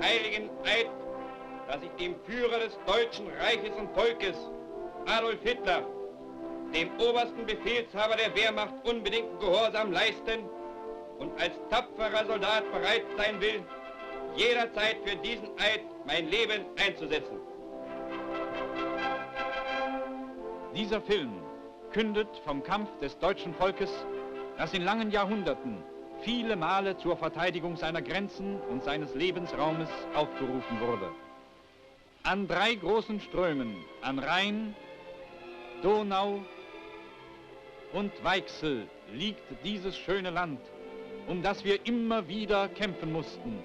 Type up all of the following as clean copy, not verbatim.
heiligen Eid, dass ich dem Führer des Deutschen Reiches und Volkes, Adolf Hitler, dem obersten Befehlshaber der Wehrmacht, unbedingten Gehorsam leisten und als tapferer Soldat bereit sein will, jederzeit für diesen Eid mein Leben einzusetzen. Dieser Film kündet vom Kampf des deutschen Volkes, das in langen Jahrhunderten viele Male zur Verteidigung seiner Grenzen und seines Lebensraumes aufgerufen wurde. An 3 großen Strömen, an Rhein, Donau und Weichsel, liegt dieses schöne Land, um das wir immer wieder kämpfen mussten,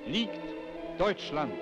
liegt Deutschland.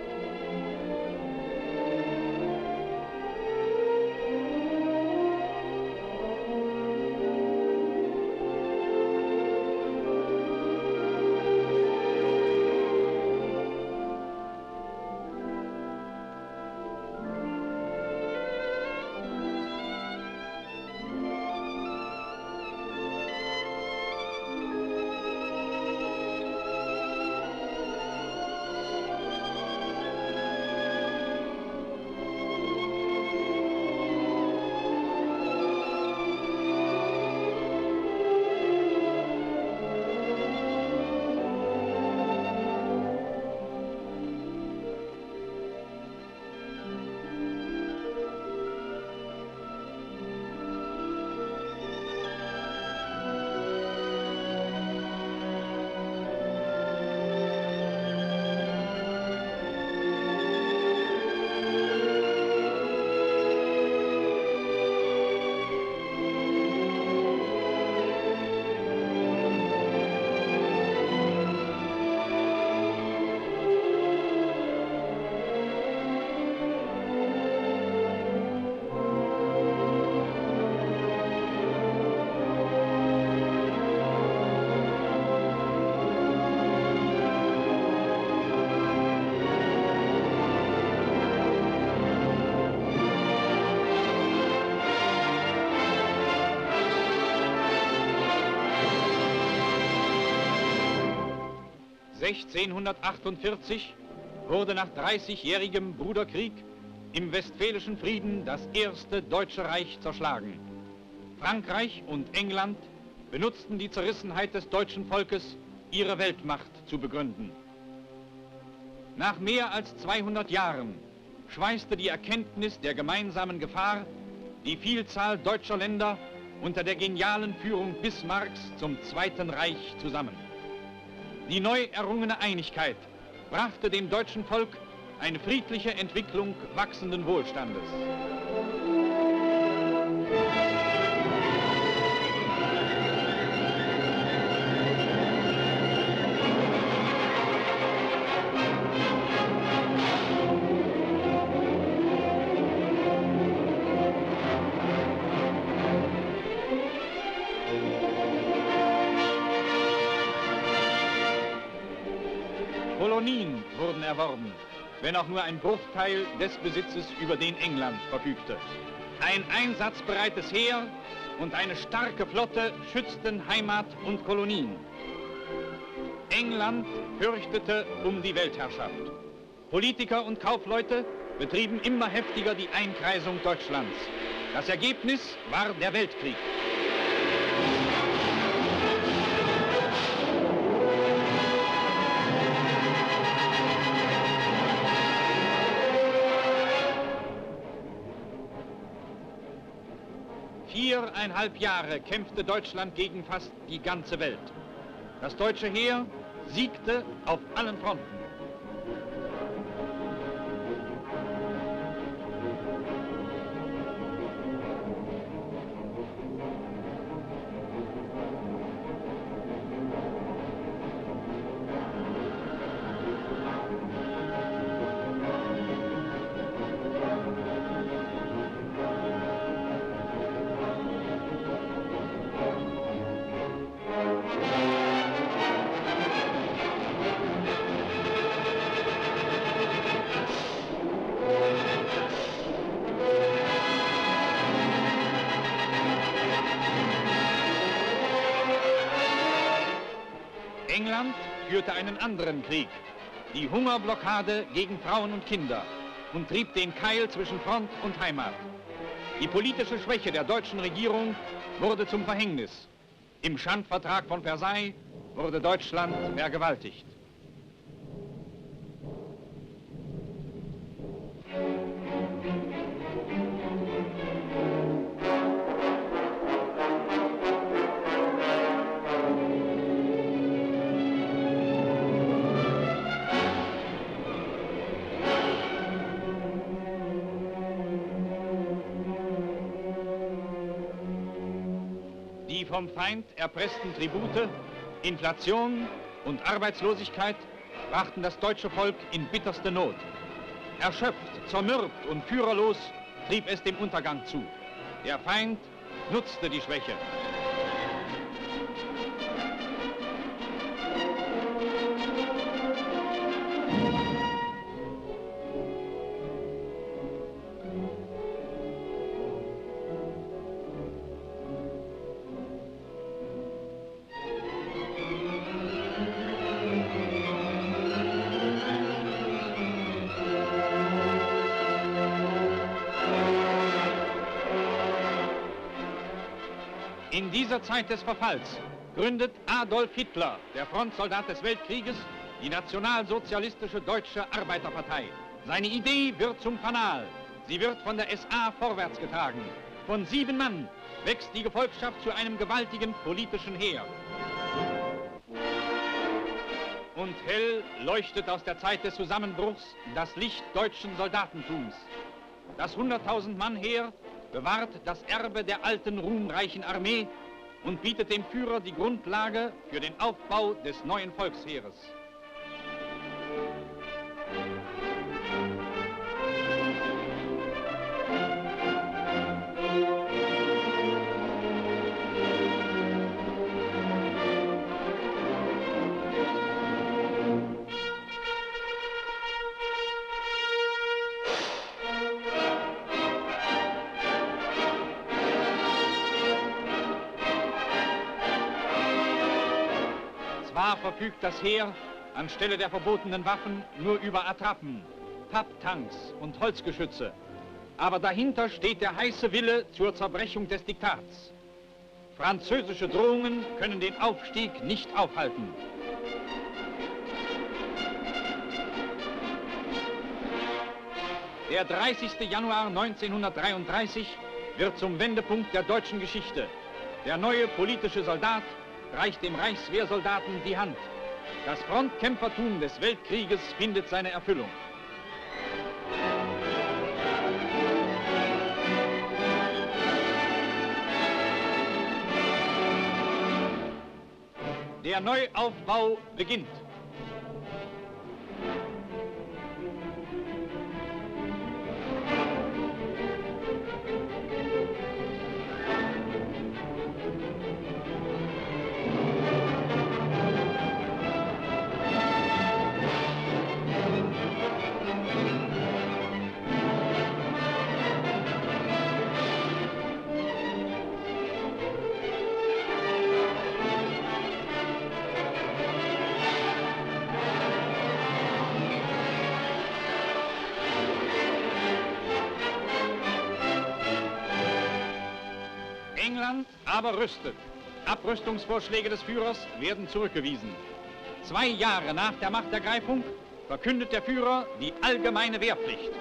(1648) wurde nach 30-jährigem Bruderkrieg im Westfälischen Frieden das erste Deutsche Reich zerschlagen. Frankreich und England benutzten die Zerrissenheit des deutschen Volkes, ihre Weltmacht zu begründen. Nach mehr als 200 Jahren schweißte die Erkenntnis der gemeinsamen Gefahr die Vielzahl deutscher Länder unter der genialen Führung Bismarcks zum Zweiten Reich zusammen. Die neu errungene Einigkeit brachte dem deutschen Volk eine friedliche Entwicklung wachsenden Wohlstandes. Kolonien wurden erworben, wenn auch nur ein Bruchteil des Besitzes, über den England verfügte. Ein einsatzbereites Heer und eine starke Flotte schützten Heimat und Kolonien. England fürchtete um die Weltherrschaft. Politiker und Kaufleute betrieben immer heftiger die Einkreisung Deutschlands. Das Ergebnis war der Weltkrieg. Viereinhalb Jahre kämpfte Deutschland gegen fast die ganze Welt. Das deutsche Heer siegte auf allen Fronten. England führte einen anderen Krieg, die Hungerblockade gegen Frauen und Kinder und trieb den Keil zwischen Front und Heimat. Die politische Schwäche der deutschen Regierung wurde zum Verhängnis. Im Schandvertrag von Versailles wurde Deutschland vergewaltigt. Die vom Feind erpressten Tribute, Inflation und Arbeitslosigkeit brachten das deutsche Volk in bitterste Not. Erschöpft, zermürbt und führerlos trieb es dem Untergang zu. Der Feind nutzte die Schwäche. In dieser Zeit des Verfalls gründet Adolf Hitler, der Frontsoldat des Weltkrieges, die Nationalsozialistische Deutsche Arbeiterpartei. Seine Idee wird zum Fanal. Sie wird von der SA vorwärts getragen. Von 7 Mann wächst die Gefolgschaft zu einem gewaltigen politischen Heer. Und hell leuchtet aus der Zeit des Zusammenbruchs das Licht deutschen Soldatentums. Das 100.000 Mann Heer bewahrt das Erbe der alten ruhmreichen Armee und bietet dem Führer die Grundlage für den Aufbau des neuen Volksheeres. Zwar verfügt das Heer anstelle der verbotenen Waffen nur über Attrappen, Papptanks und Holzgeschütze, aber dahinter steht der heiße Wille zur Zerbrechung des Diktats. Französische Drohungen können den Aufstieg nicht aufhalten. Der 30. Januar 1933 wird zum Wendepunkt der deutschen Geschichte. Der neue politische Soldat reicht dem Reichswehrsoldaten die Hand. Das Frontkämpfertum des Weltkrieges findet seine Erfüllung. Der Neuaufbau beginnt. England aber rüstet. Abrüstungsvorschläge des Führers werden zurückgewiesen. 2 Jahre nach der Machtergreifung verkündet der Führer die allgemeine Wehrpflicht.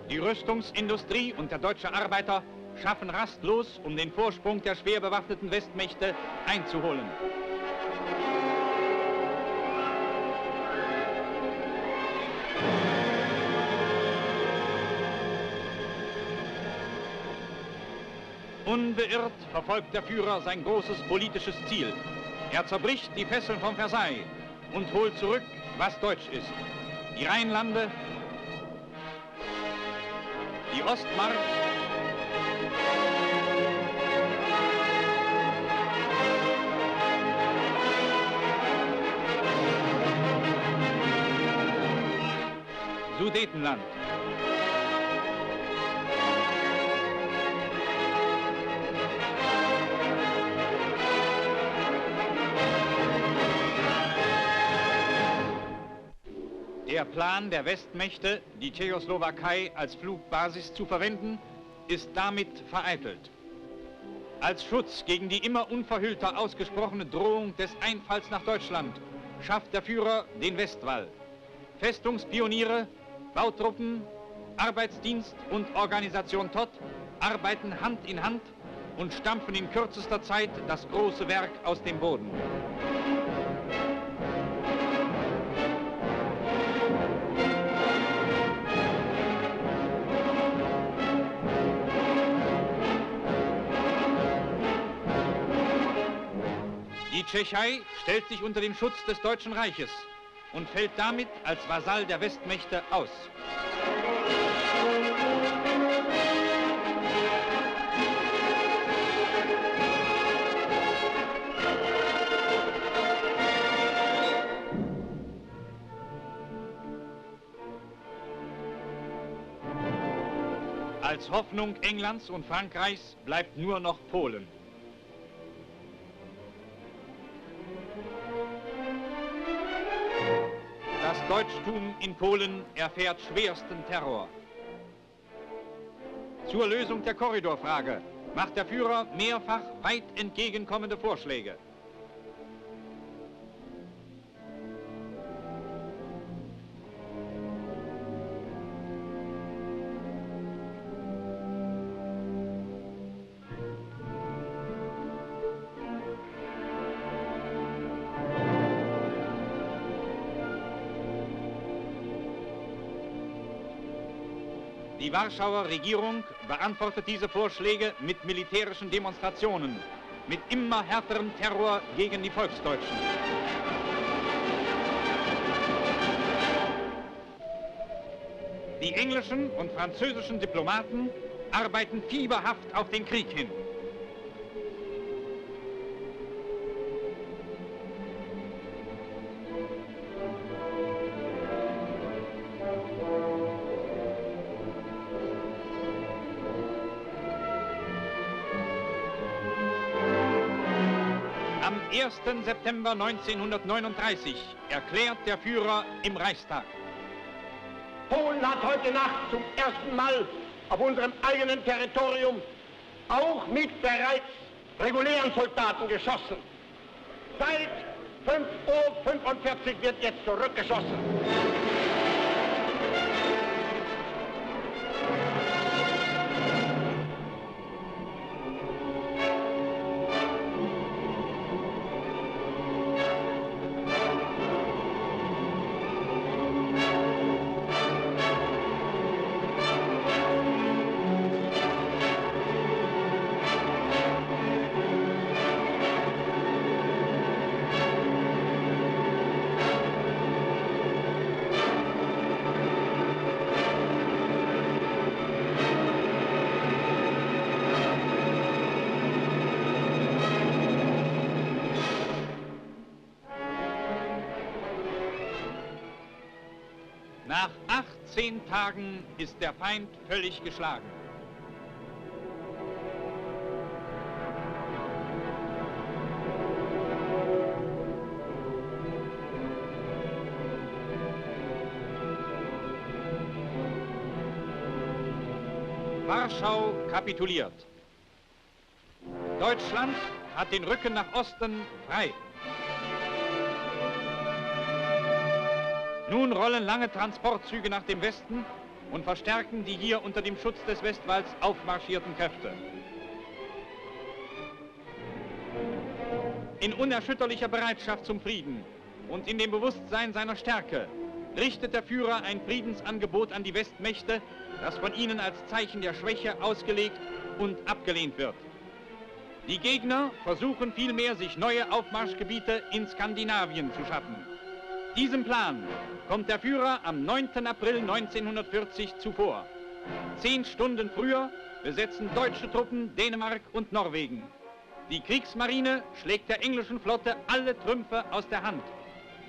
Die Rüstungsindustrie und der deutsche Arbeiter schaffen rastlos, um den Vorsprung der schwer bewaffneten Westmächte einzuholen. Unbeirrt verfolgt der Führer sein großes politisches Ziel. Er zerbricht die Fesseln von Versailles und holt zurück was deutsch ist. Die Rheinlande, die Ostmark, Sudetenland. Der Plan der Westmächte, die Tschechoslowakei als Flugbasis zu verwenden, ist damit vereitelt. Als Schutz gegen die immer unverhüllter ausgesprochene Drohung des Einfalls nach Deutschland schafft der Führer den Westwall. Festungspioniere, Bautruppen, Arbeitsdienst und Organisation Todt arbeiten Hand in Hand und stampfen in kürzester Zeit das große Werk aus dem Boden. Die Tschechei stellt sich unter den Schutz des Deutschen Reiches und fällt damit als Vasall der Westmächte aus. Als Hoffnung Englands und Frankreichs bleibt nur noch Polen. Das Deutschtum in Polen erfährt schwersten Terror. Zur Lösung der Korridorfrage macht der Führer mehrfach weit entgegenkommende Vorschläge. Die Warschauer Regierung beantwortet diese Vorschläge mit militärischen Demonstrationen, mit immer härterem Terror gegen die Volksdeutschen. Die englischen und französischen Diplomaten arbeiten fieberhaft auf den Krieg hin. Am 1. September 1939 erklärt der Führer im Reichstag: Polen hat heute Nacht zum ersten Mal auf unserem eigenen Territorium auch mit bereits regulären Soldaten geschossen. Seit 5:45 Uhr wird jetzt zurückgeschossen. Nach 18 Tagen ist der Feind völlig geschlagen. Warschau kapituliert. Deutschland hat den Rücken nach Osten frei. Nun rollen lange Transportzüge nach dem Westen und verstärken die hier unter dem Schutz des Westwalls aufmarschierten Kräfte. In unerschütterlicher Bereitschaft zum Frieden und in dem Bewusstsein seiner Stärke richtet der Führer ein Friedensangebot an die Westmächte, das von ihnen als Zeichen der Schwäche ausgelegt und abgelehnt wird. Die Gegner versuchen vielmehr, sich neue Aufmarschgebiete in Skandinavien zu schaffen. Diesem Plan kommt der Führer am 9. April 1940 zuvor. 10 Stunden früher besetzen deutsche Truppen Dänemark und Norwegen. Die Kriegsmarine schlägt der englischen Flotte alle Trümpfe aus der Hand.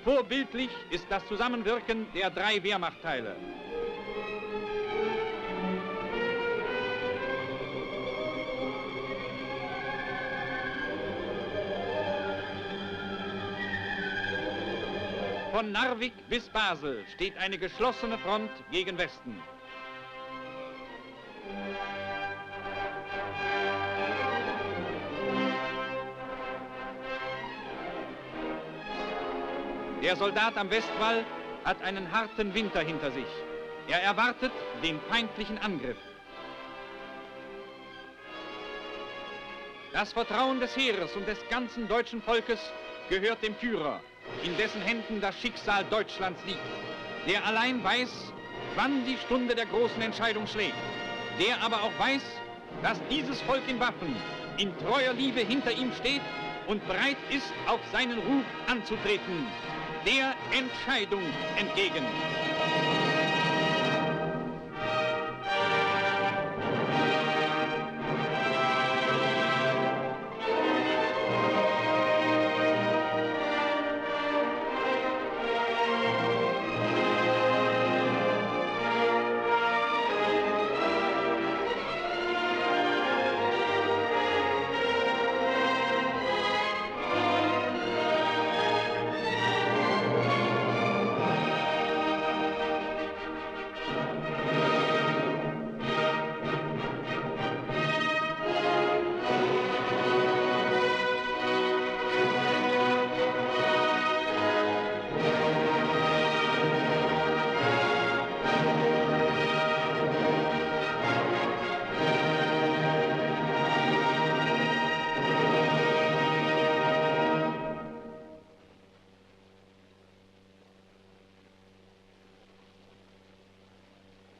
Vorbildlich ist das Zusammenwirken der 3 Wehrmachtteile. Von Narvik bis Basel steht eine geschlossene Front gegen Westen. Der Soldat am Westwall hat einen harten Winter hinter sich. Er erwartet den feindlichen Angriff. Das Vertrauen des Heeres und des ganzen deutschen Volkes gehört dem Führer, in dessen Händen das Schicksal Deutschlands liegt. Der allein weiß, wann die Stunde der großen Entscheidung schlägt. Der aber auch weiß, dass dieses Volk in Waffen, in treuer Liebe hinter ihm steht und bereit ist, auf seinen Ruf anzutreten. Der Entscheidung entgegen.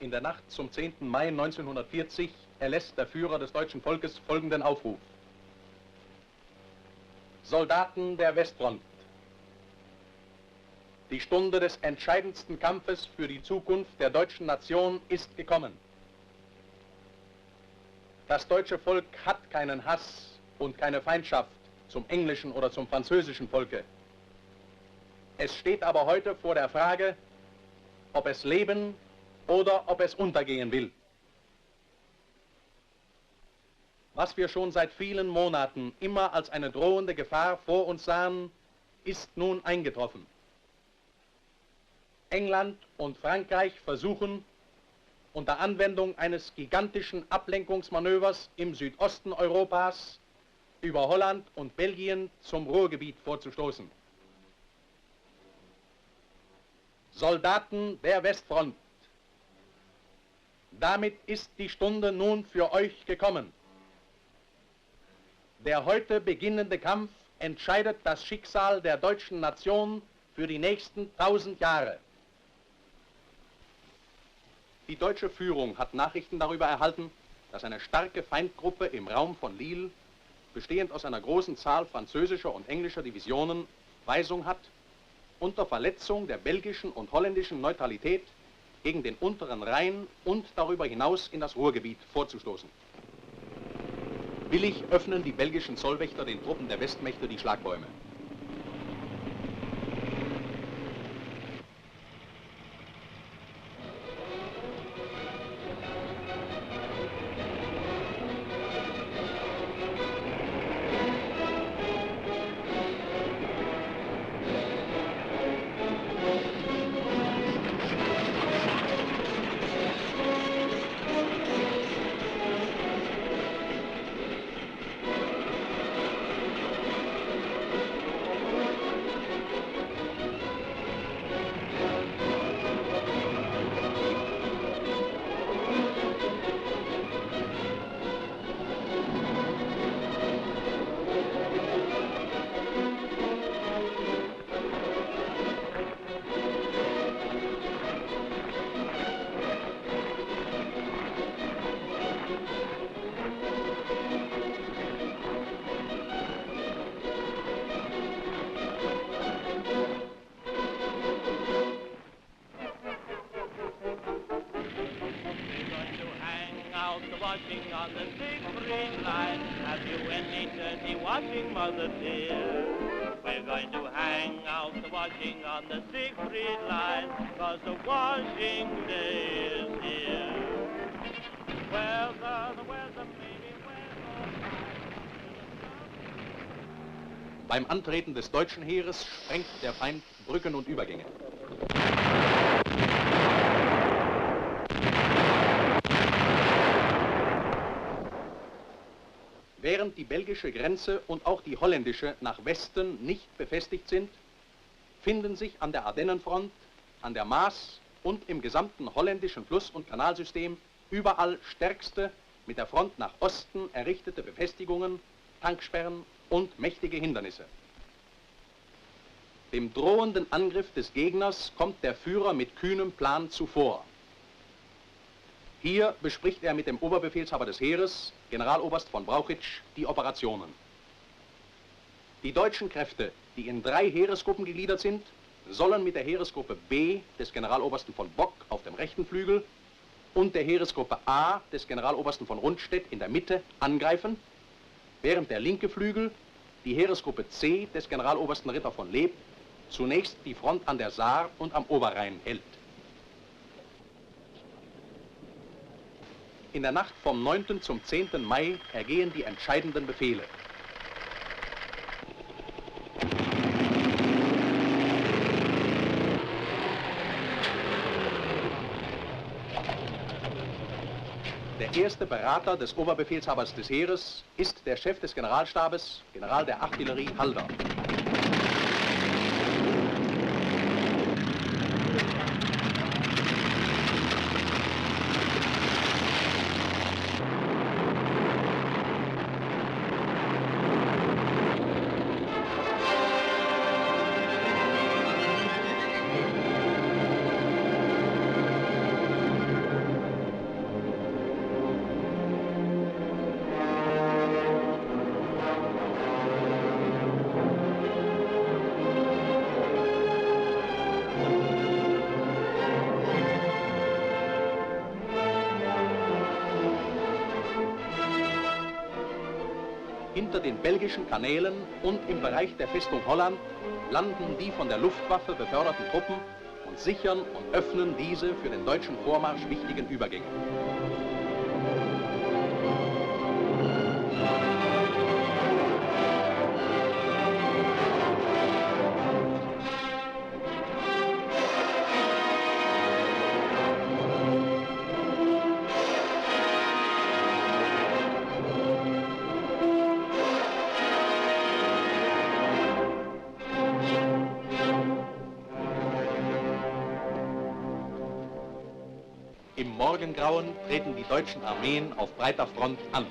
In der Nacht zum 10. Mai 1940 erlässt der Führer des deutschen Volkes folgenden Aufruf. Soldaten der Westfront. Die Stunde des entscheidendsten Kampfes für die Zukunft der deutschen Nation ist gekommen. Das deutsche Volk hat keinen Hass und keine Feindschaft zum englischen oder zum französischen Volke. Es steht aber heute vor der Frage, ob es leben oder ob es untergehen will. Was wir schon seit vielen Monaten immer als eine drohende Gefahr vor uns sahen, ist nun eingetroffen. England und Frankreich versuchen, unter Anwendung eines gigantischen Ablenkungsmanövers im Südosten Europas über Holland und Belgien zum Ruhrgebiet vorzustoßen. Soldaten der Westfront. Damit ist die Stunde nun für euch gekommen. Der heute beginnende Kampf entscheidet das Schicksal der deutschen Nation für die nächsten 1000 Jahre. Die deutsche Führung hat Nachrichten darüber erhalten, dass eine starke Feindgruppe im Raum von Lille, bestehend aus einer großen Zahl französischer und englischer Divisionen, Weisung hat, unter Verletzung der belgischen und holländischen Neutralität gegen den unteren Rhein und darüber hinaus in das Ruhrgebiet vorzustoßen. Willig öffnen die belgischen Zollwächter den Truppen der Westmächte die Schlagbäume. watching on the Siegfried line. Have you any turkey watching, mother dear? We're going to hang out watching on the Siegfried line, 'cause the washing day is here. The weather, maybe Beim Antreten des deutschen Heeres sprengt der Feind Brücken und Übergänge. Während die belgische Grenze und auch die holländische nach Westen nicht befestigt sind, finden sich an der Ardennenfront, an der Maas und im gesamten holländischen Fluss- und Kanalsystem überall stärkste, mit der Front nach Osten errichtete Befestigungen, Tanksperren und mächtige Hindernisse. Dem drohenden Angriff des Gegners kommt der Führer mit kühnem Plan zuvor. Hier bespricht er mit dem Oberbefehlshaber des Heeres, Generaloberst von Brauchitsch, die Operationen. Die deutschen Kräfte, die in 3 Heeresgruppen gegliedert sind, sollen mit der Heeresgruppe B des Generalobersten von Bock auf dem rechten Flügel und der Heeresgruppe A des Generalobersten von Rundstedt in der Mitte angreifen, während der linke Flügel, die Heeresgruppe C des Generalobersten Ritter von Leeb, zunächst die Front an der Saar und am Oberrhein hält. In der Nacht vom 9. zum 10. Mai ergehen die entscheidenden Befehle. Der erste Berater des Oberbefehlshabers des Heeres ist der Chef des Generalstabes, General der Artillerie Halder. Hinter den belgischen Kanälen und im Bereich der Festung Holland landen die von der Luftwaffe beförderten Truppen und sichern und öffnen diese für den deutschen Vormarsch wichtigen Übergänge. Im Morgengrauen treten die deutschen Armeen auf breiter Front an.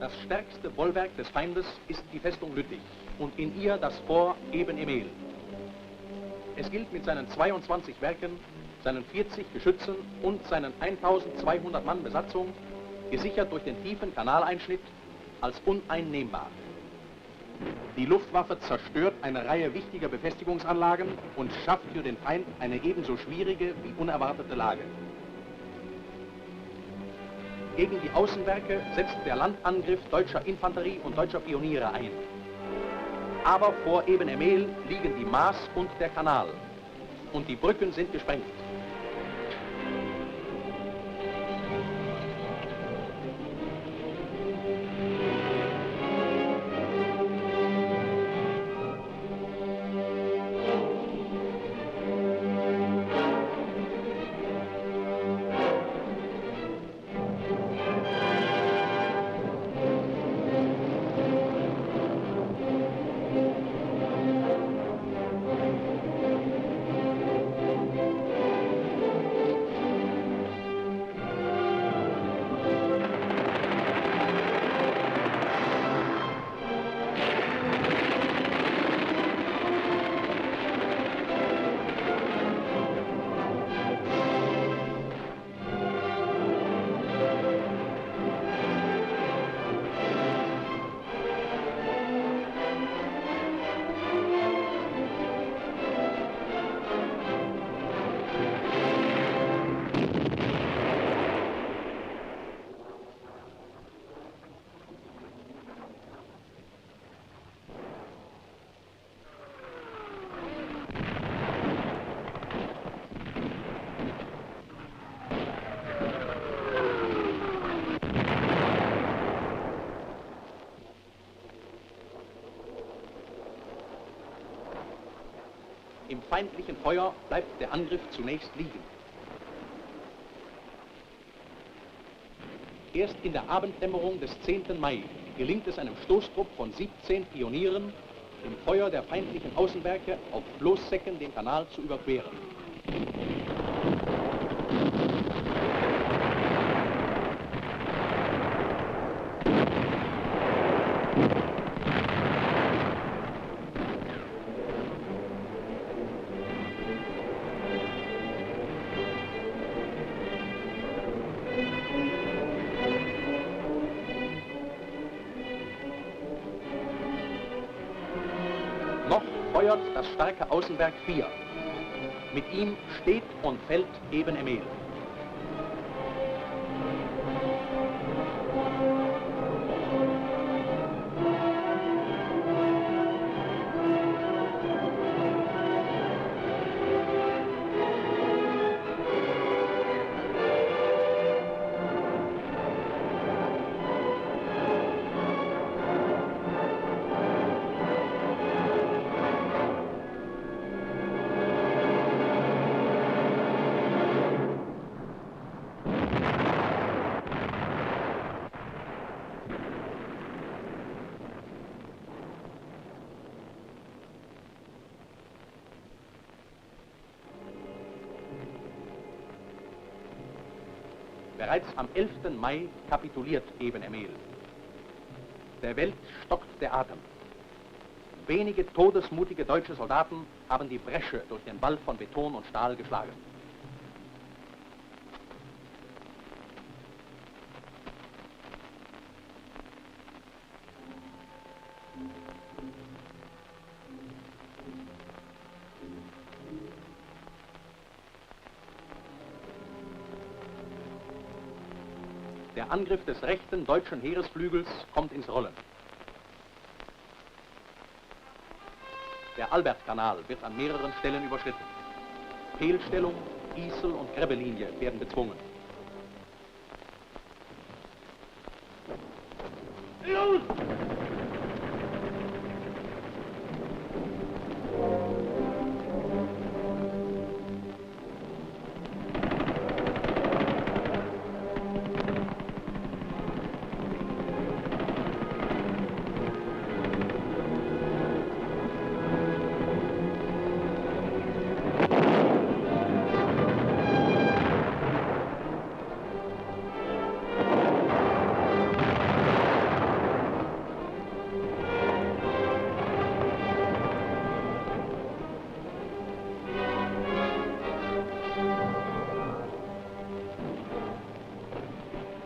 Das stärkste Bollwerk des Feindes ist die Festung Lüttich und in ihr das Fort Eben-Emel. Es gilt mit seinen 22 Werken, seinen 40 Geschützen und seinen 1200 Mann Besatzung, gesichert durch den tiefen Kanaleinschnitt, als uneinnehmbar. Die Luftwaffe zerstört eine Reihe wichtiger Befestigungsanlagen und schafft für den Feind eine ebenso schwierige wie unerwartete Lage. Gegen die Außenwerke setzt der Landangriff deutscher Infanterie und deutscher Pioniere ein. Aber vor Eben-Emel liegen die Maas und der Kanal und die Brücken sind gesprengt. Im feindlichen Feuer bleibt der Angriff zunächst liegen. Erst in der Abenddämmerung des 10. Mai gelingt es einem Stoßtrupp von 17 Pionieren, im Feuer der feindlichen Außenwerke auf Floßsäcken den Kanal zu überqueren. Noch feuert das starke Außenwerk 4. Mit ihm steht und fällt Eben-Emel. Bereits am 11. Mai kapituliert Eben-Emel. Der Welt stockt der Atem. Wenige todesmutige deutsche Soldaten haben die Bresche durch den Wall von Beton und Stahl geschlagen. Der Angriff des rechten deutschen Heeresflügels kommt ins Rollen. Der Albertkanal wird an mehreren Stellen überschritten. Fehlstellung, Isel- und Grebbelinie werden bezwungen. Los!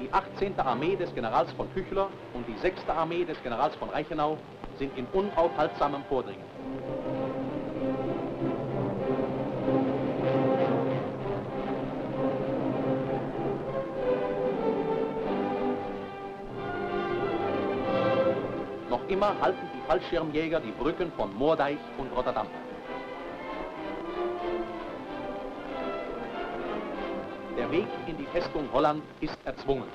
Die 18. Armee des Generals von Küchler und die 6. Armee des Generals von Reichenau sind in unaufhaltsamem Vordringen. Noch immer halten die Fallschirmjäger die Brücken von Moordeich und Rotterdam. Der Weg in die Festung Holland ist erzwungen.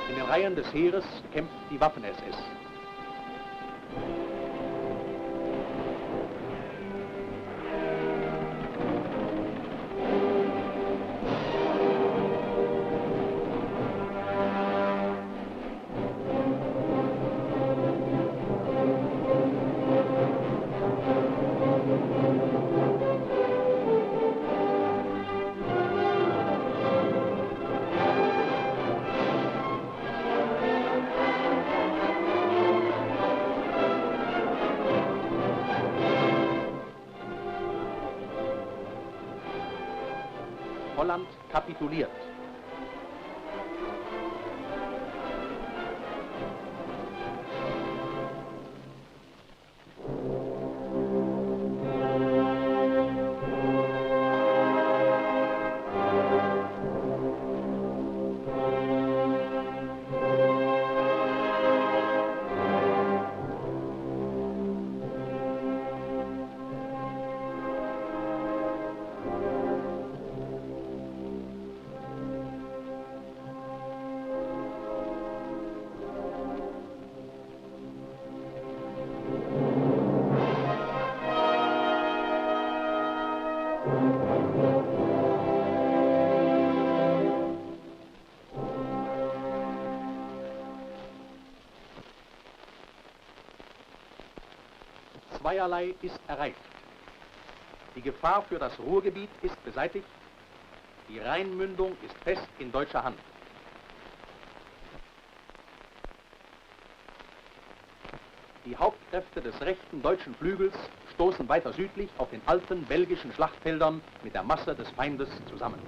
In den Reihen des Heeres kämpft die Waffen-SS. Holland kapituliert. Zweierlei ist erreicht. Die Gefahr für das Ruhrgebiet ist beseitigt, die Rheinmündung ist fest in deutscher Hand. Die Hauptkräfte des rechten deutschen Flügels stoßen weiter südlich auf den alten belgischen Schlachtfeldern mit der Masse des Feindes zusammen.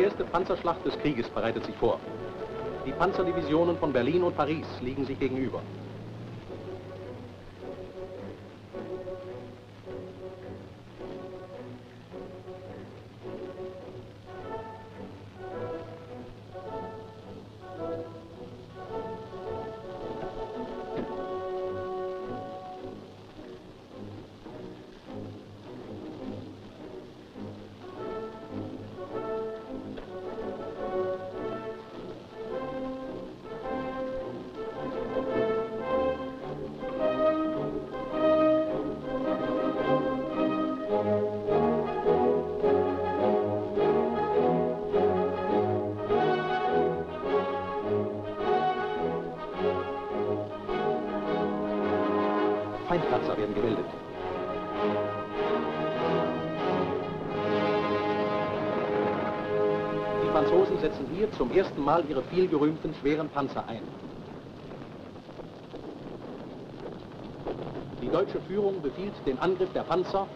Die erste Panzerschlacht des Krieges bereitet sich vor. Die Panzerdivisionen von Berlin und Paris liegen sich gegenüber. Feindpanzer werden gebildet. Die Franzosen setzen hier zum ersten Mal ihre vielgerühmten schweren Panzer ein. Die deutsche Führung befiehlt den Angriff der Panzer .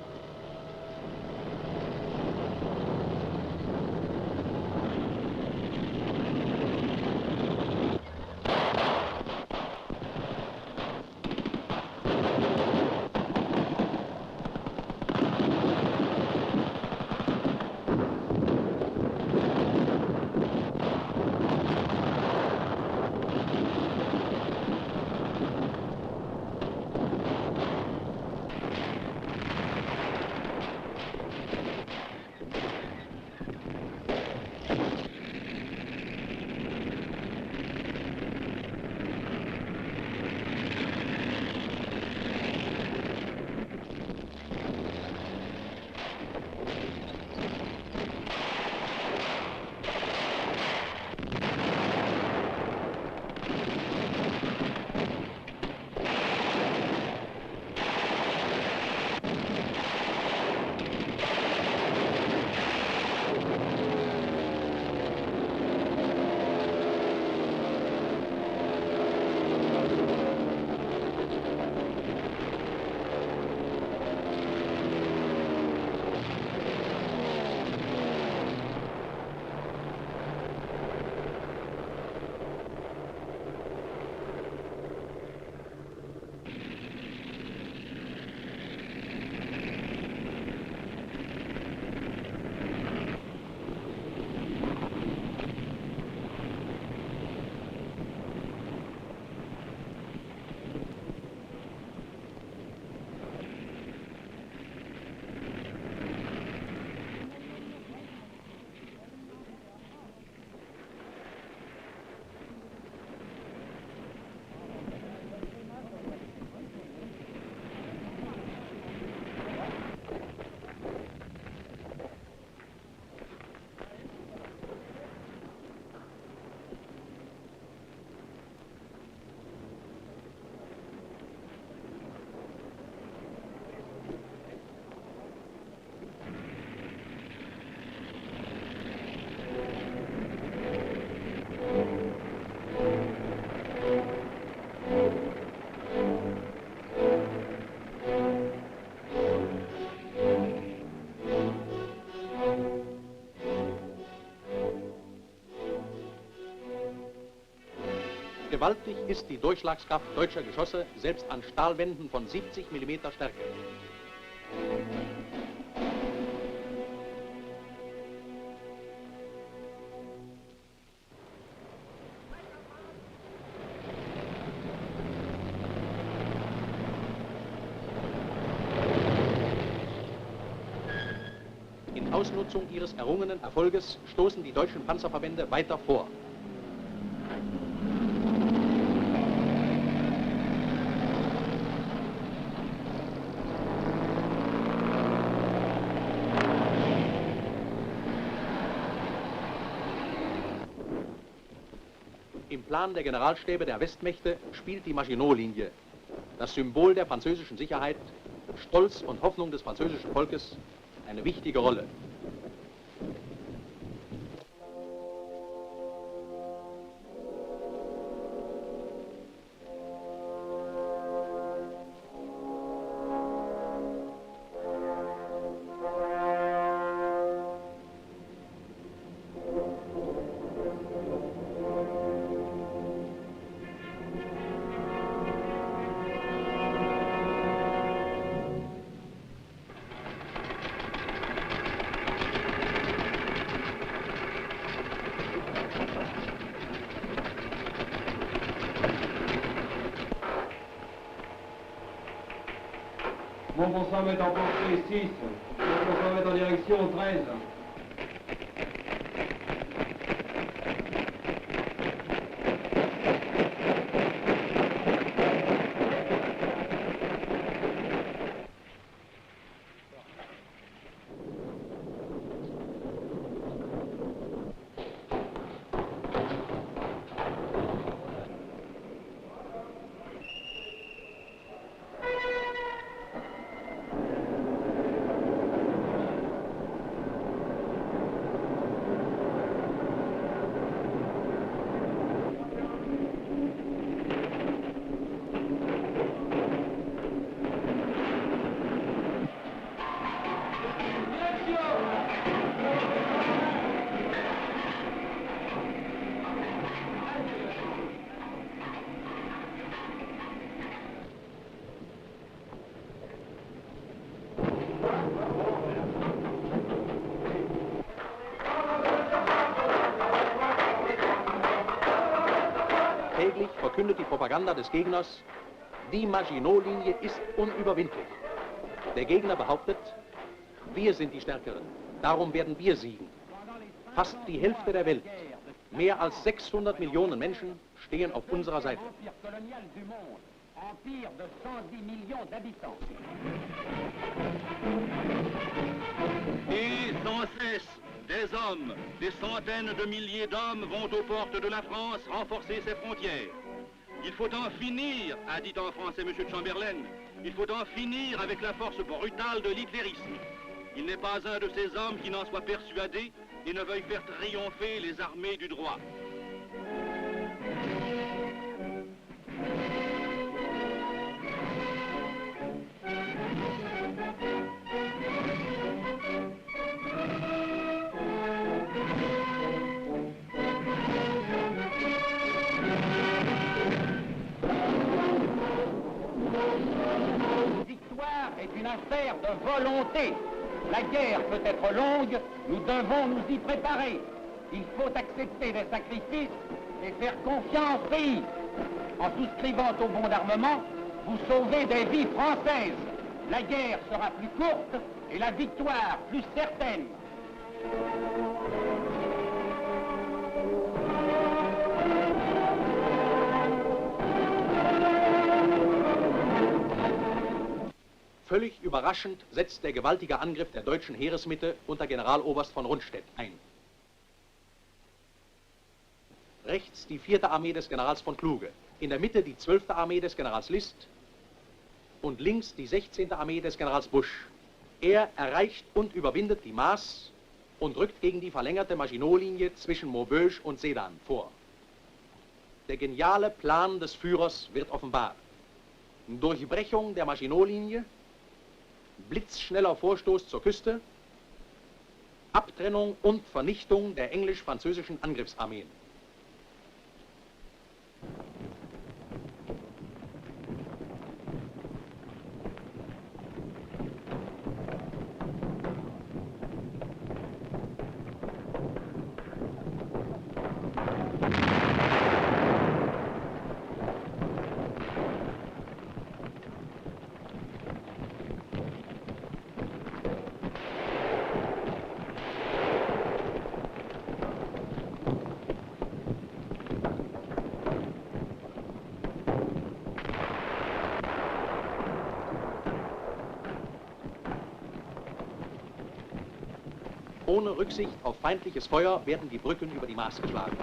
Gewaltig ist die Durchschlagskraft deutscher Geschosse, selbst an Stahlwänden von 70 mm Stärke. In Ausnutzung ihres errungenen Erfolges stoßen die deutschen Panzerverbände weiter vor. Im Plan der Generalstäbe der Westmächte spielt die Maginot-Linie, das Symbol der französischen Sicherheit, Stolz und Hoffnung des französischen Volkes, eine wichtige Rolle. Montpensier est en portée 6, Montpensier est en direction 13. Täglich verkündet die Propaganda des Gegners, die Maginot-Linie ist unüberwindlich. Der Gegner behauptet, wir sind die Stärkeren, darum werden wir siegen. Fast die Hälfte der Welt, mehr als 600 Millionen Menschen, stehen auf unserer Seite. Et sans cesse, des hommes, des centaines de milliers d'hommes vont aux portes de la France renforcer ses frontières. Il faut en finir, a dit en français M. Chamberlain, il faut en finir avec la force brutale de l'hitlérisme. Il n'est pas un de ces hommes qui n'en soit persuadé et ne veuille faire triompher les armées du droit. Est une affaire de volonté. La guerre peut être longue, nous devons nous y préparer. Il faut accepter des sacrifices et faire confiance au pays. En souscrivant au bon d'armement, vous sauvez des vies françaises. La guerre sera plus courte et la victoire plus certaine. Völlig überraschend setzt der gewaltige Angriff der deutschen Heeresmitte unter Generaloberst von Rundstedt ein. Rechts die 4. Armee des Generals von Kluge, in der Mitte die 12. Armee des Generals List und links die 16. Armee des Generals Busch. Er erreicht und überwindet die Maas und rückt gegen die verlängerte Maginot-Linie zwischen Maubeuge und Sedan vor. Der geniale Plan des Führers wird offenbar. Durchbrechung der Maginot-Linie, blitzschneller Vorstoß zur Küste, Abtrennung und Vernichtung der englisch-französischen Angriffsarmeen. Ohne Rücksicht auf feindliches Feuer werden die Brücken über die Maas geschlagen.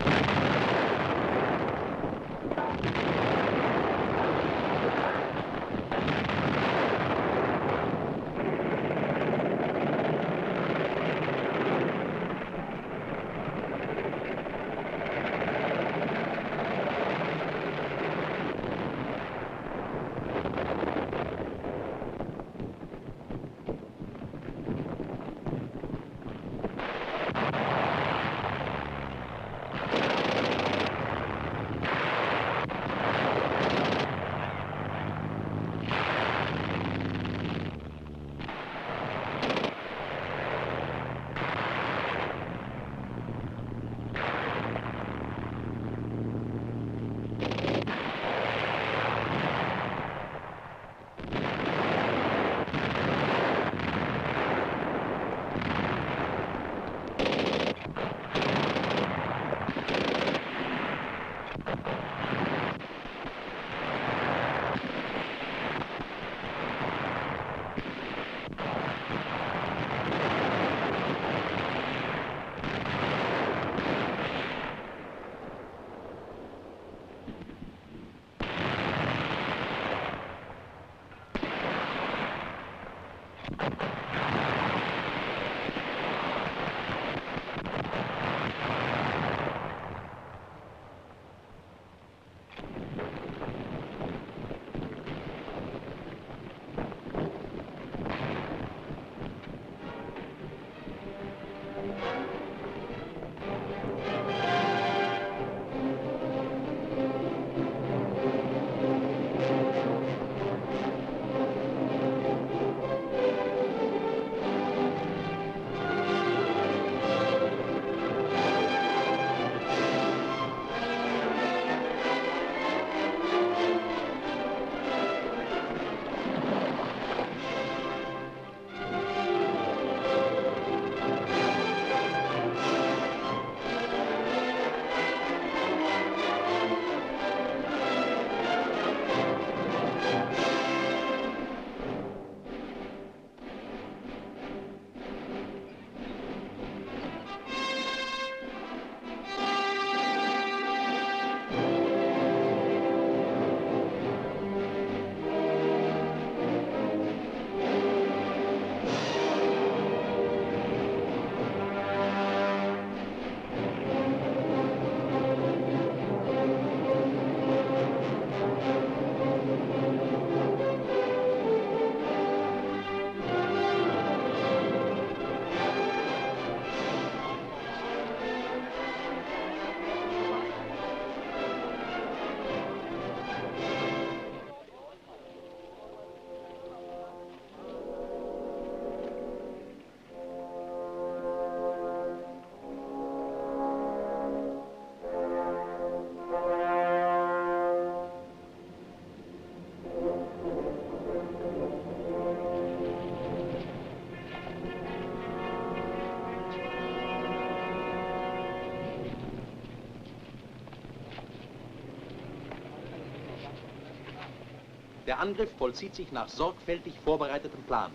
Der Angriff vollzieht sich nach sorgfältig vorbereitetem Plan.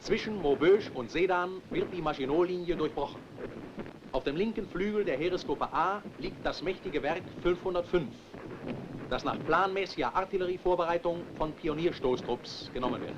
Zwischen Maubeuge und Sedan wird die Maginot-Linie durchbrochen. Auf dem linken Flügel der Heeresgruppe A liegt das mächtige Werk 505, das nach planmäßiger Artillerievorbereitung von Pionierstoßtrupps genommen wird.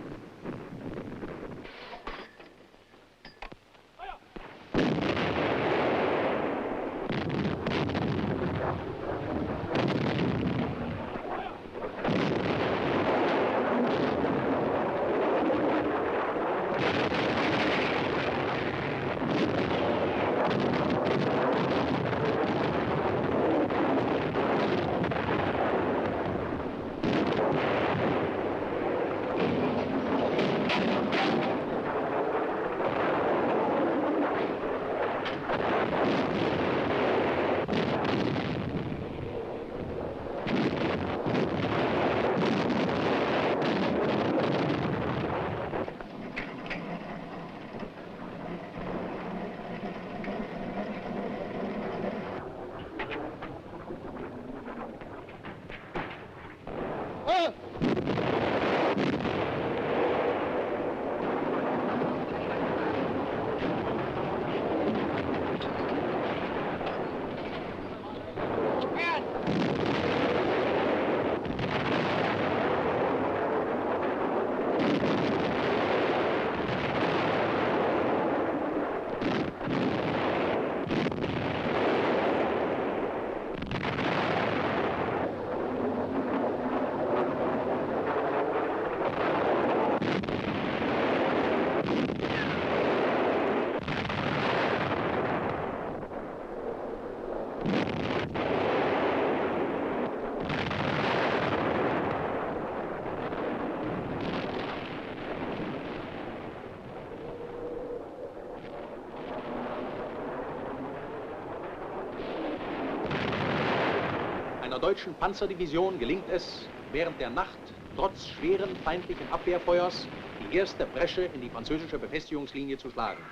Einer deutschen Panzerdivision gelingt es, während der Nacht trotz schweren feindlichen Abwehrfeuers die erste Bresche in die französische Befestigungslinie zu schlagen.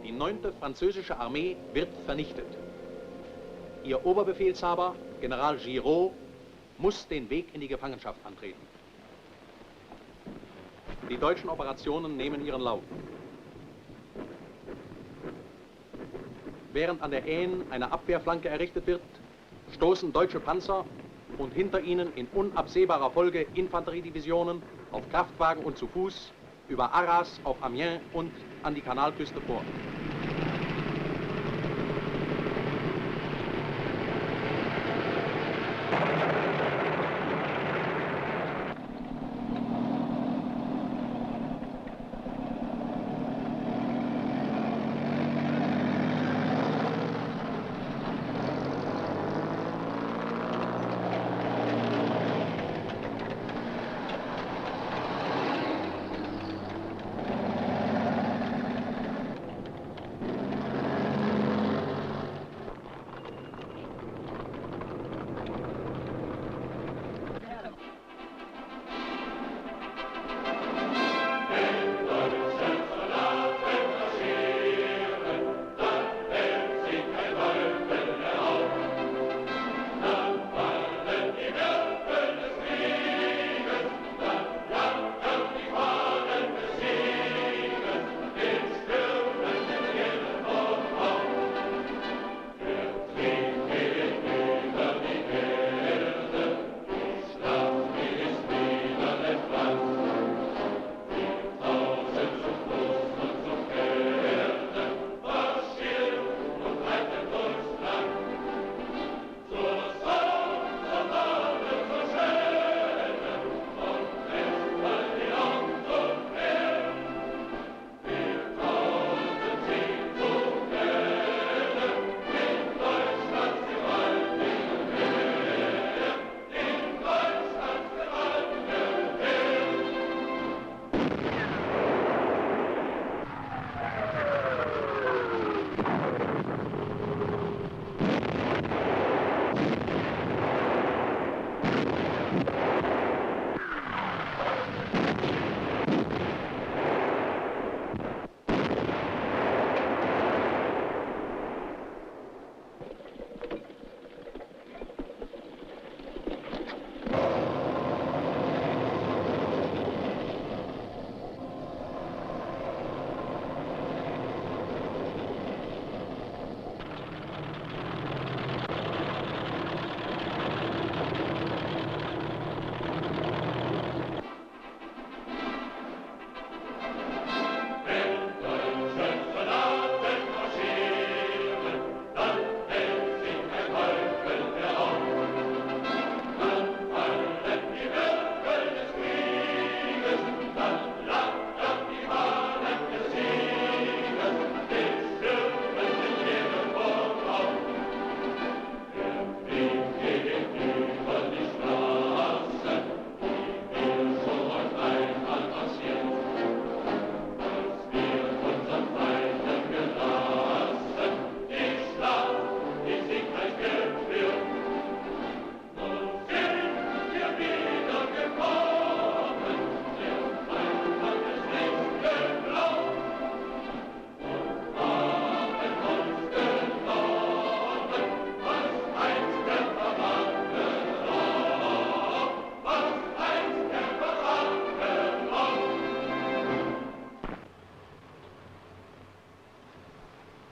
Die 9. französische Armee wird vernichtet. Ihr Oberbefehlshaber, General Giraud, muss den Weg in die Gefangenschaft antreten. Die deutschen Operationen nehmen ihren Lauf. Während an der Aisne eine Abwehrflanke errichtet wird, stoßen deutsche Panzer und hinter ihnen in unabsehbarer Folge Infanteriedivisionen auf Kraftwagen und zu Fuß über Arras auf Amiens und an die Kanalküste vor.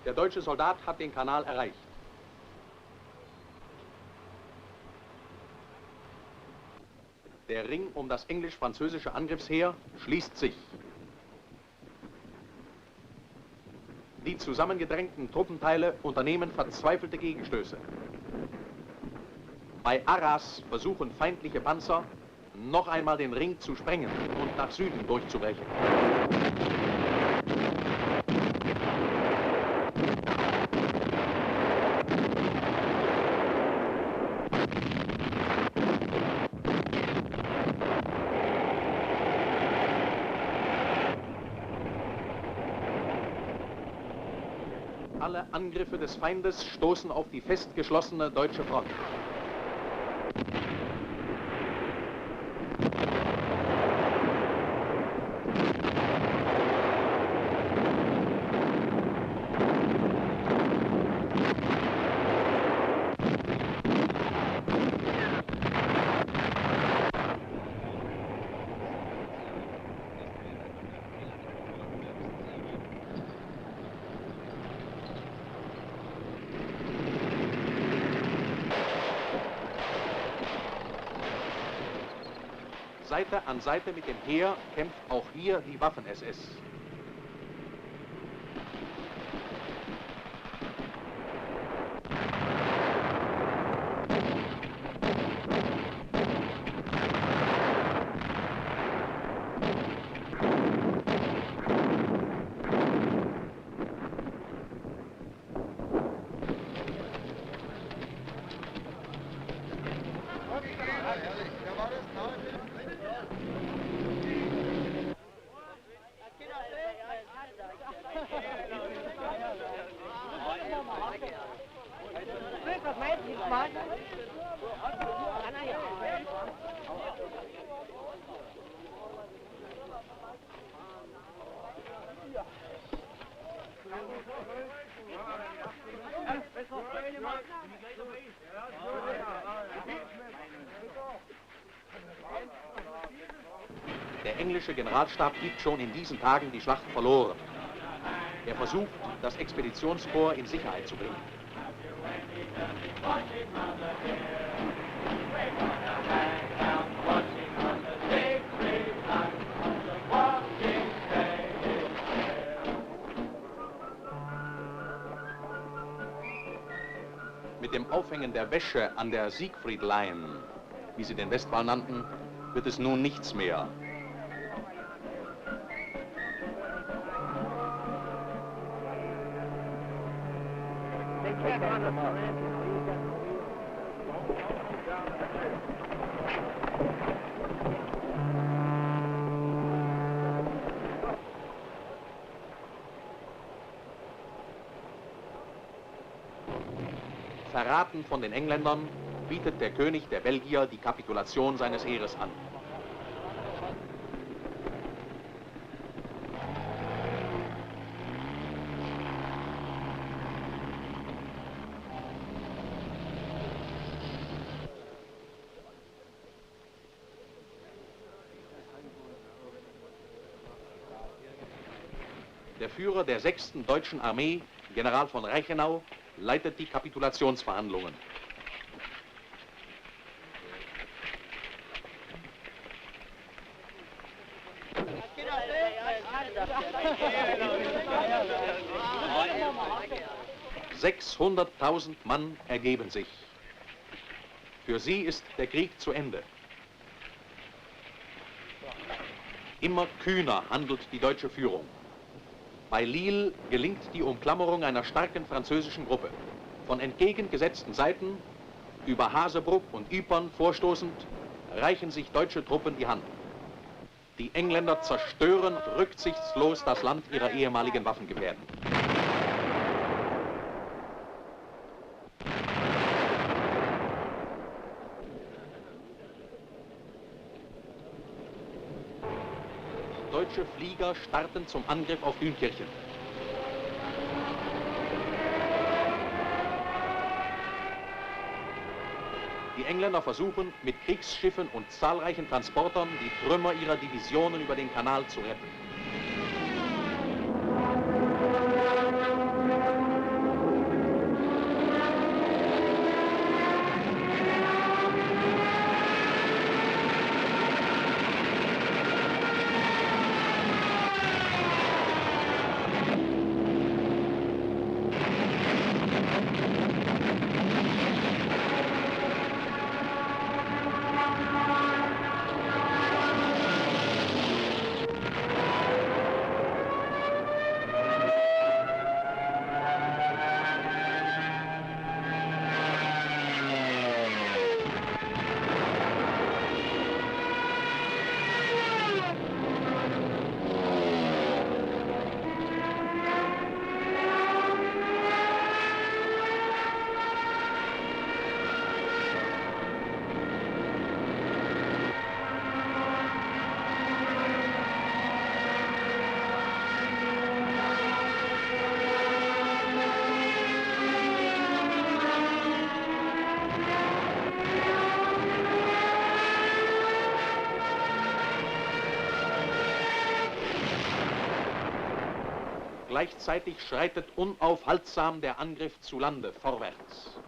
Der deutsche Soldat hat den Kanal erreicht. Der Ring um das englisch-französische Angriffsheer schließt sich. Die zusammengedrängten Truppenteile unternehmen verzweifelte Gegenstöße. Bei Arras versuchen feindliche Panzer, noch einmal den Ring zu sprengen und nach Süden durchzubrechen. Alle Angriffe des Feindes stoßen auf die fest geschlossene deutsche Front. Seite an Seite mit dem Heer kämpft auch hier die Waffen-SS. Der englische Generalstab gibt schon in diesen Tagen die Schlacht verloren. Er versucht, das Expeditionskorps in Sicherheit zu bringen. Mit dem Aufhängen der Wäsche an der Siegfried Line, wie sie den Westwall nannten, wird es nun nichts mehr. Verraten von den Engländern, bietet der König der Belgier die Kapitulation seines Heeres an. Der Führer der 6. Deutschen Armee, General von Reichenau, leitet die Kapitulationsverhandlungen. (600.000 Mann ergeben sich. Für sie ist der Krieg zu Ende. Immer kühner handelt die deutsche Führung. Bei Lille gelingt die Umklammerung einer starken französischen Gruppe. Von entgegengesetzten Seiten, über Hazebruck und Ypern vorstoßend, reichen sich deutsche Truppen die Hand. Die Engländer zerstören rücksichtslos das Land ihrer ehemaligen Waffengefährten. Deutsche Flieger starten zum Angriff auf Dünkirchen. Die Engländer versuchen, mit Kriegsschiffen und zahlreichen Transportern die Trümmer ihrer Divisionen über den Kanal zu retten. Gleichzeitig schreitet unaufhaltsam der Angriff zu Lande vorwärts.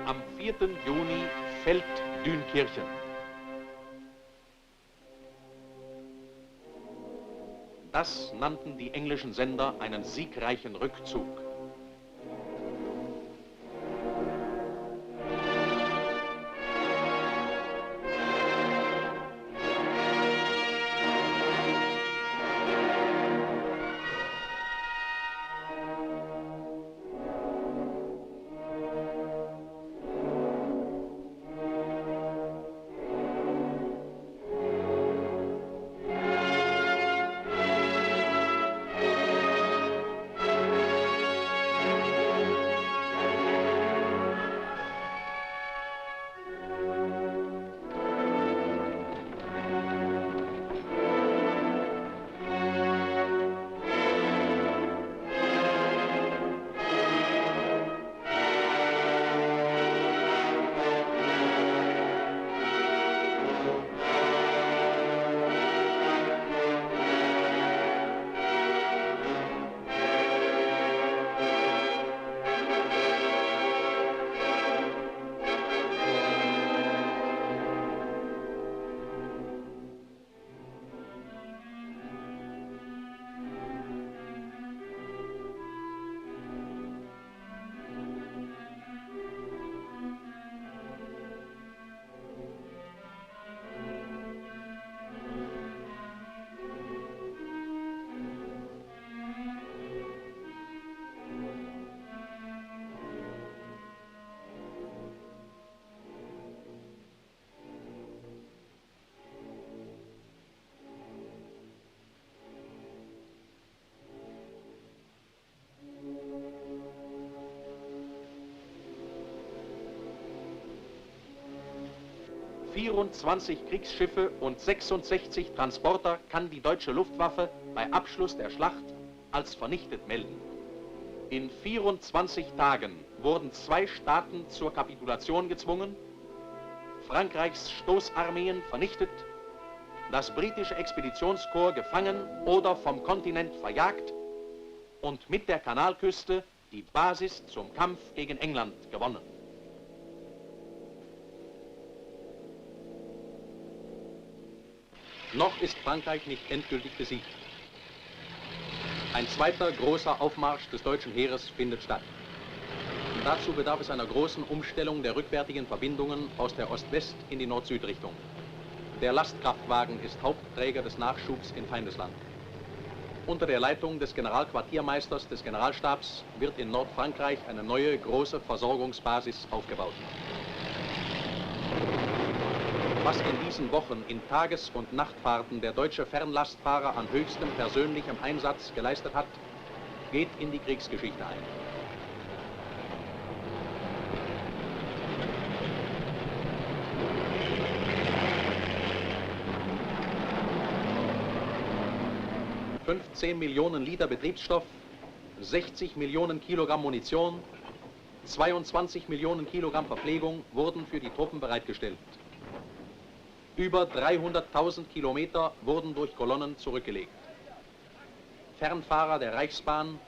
Am 4. Juni fällt Dünkirchen. Das nannten die englischen Sender einen siegreichen Rückzug. ...24 Kriegsschiffe und 66 Transporter kann die deutsche Luftwaffe bei Abschluss der Schlacht als vernichtet melden. In 24 Tagen wurden 2 Staaten zur Kapitulation gezwungen, Frankreichs Stoßarmeen vernichtet, das britische Expeditionskorps gefangen oder vom Kontinent verjagt und mit der Kanalküste die Basis zum Kampf gegen England gewonnen. Noch ist Frankreich nicht endgültig besiegt. Ein zweiter großer Aufmarsch des deutschen Heeres findet statt. Dazu bedarf es einer großen Umstellung der rückwärtigen Verbindungen aus der Ost-West- in die Nord-Süd-Richtung. Der Lastkraftwagen ist Hauptträger des Nachschubs in Feindesland. Unter der Leitung des Generalquartiermeisters des Generalstabs wird in Nordfrankreich eine neue große Versorgungsbasis aufgebaut. Was in diesen Wochen in Tages- und Nachtfahrten der deutsche Fernlastfahrer an höchstem persönlichem Einsatz geleistet hat, geht in die Kriegsgeschichte ein. 15 Millionen Liter Betriebsstoff, 60 Millionen Kilogramm Munition, 22 Millionen Kilogramm Verpflegung wurden für die Truppen bereitgestellt. Über 300.000 Kilometer wurden durch Kolonnen zurückgelegt. Fernfahrer der Reichsbahn,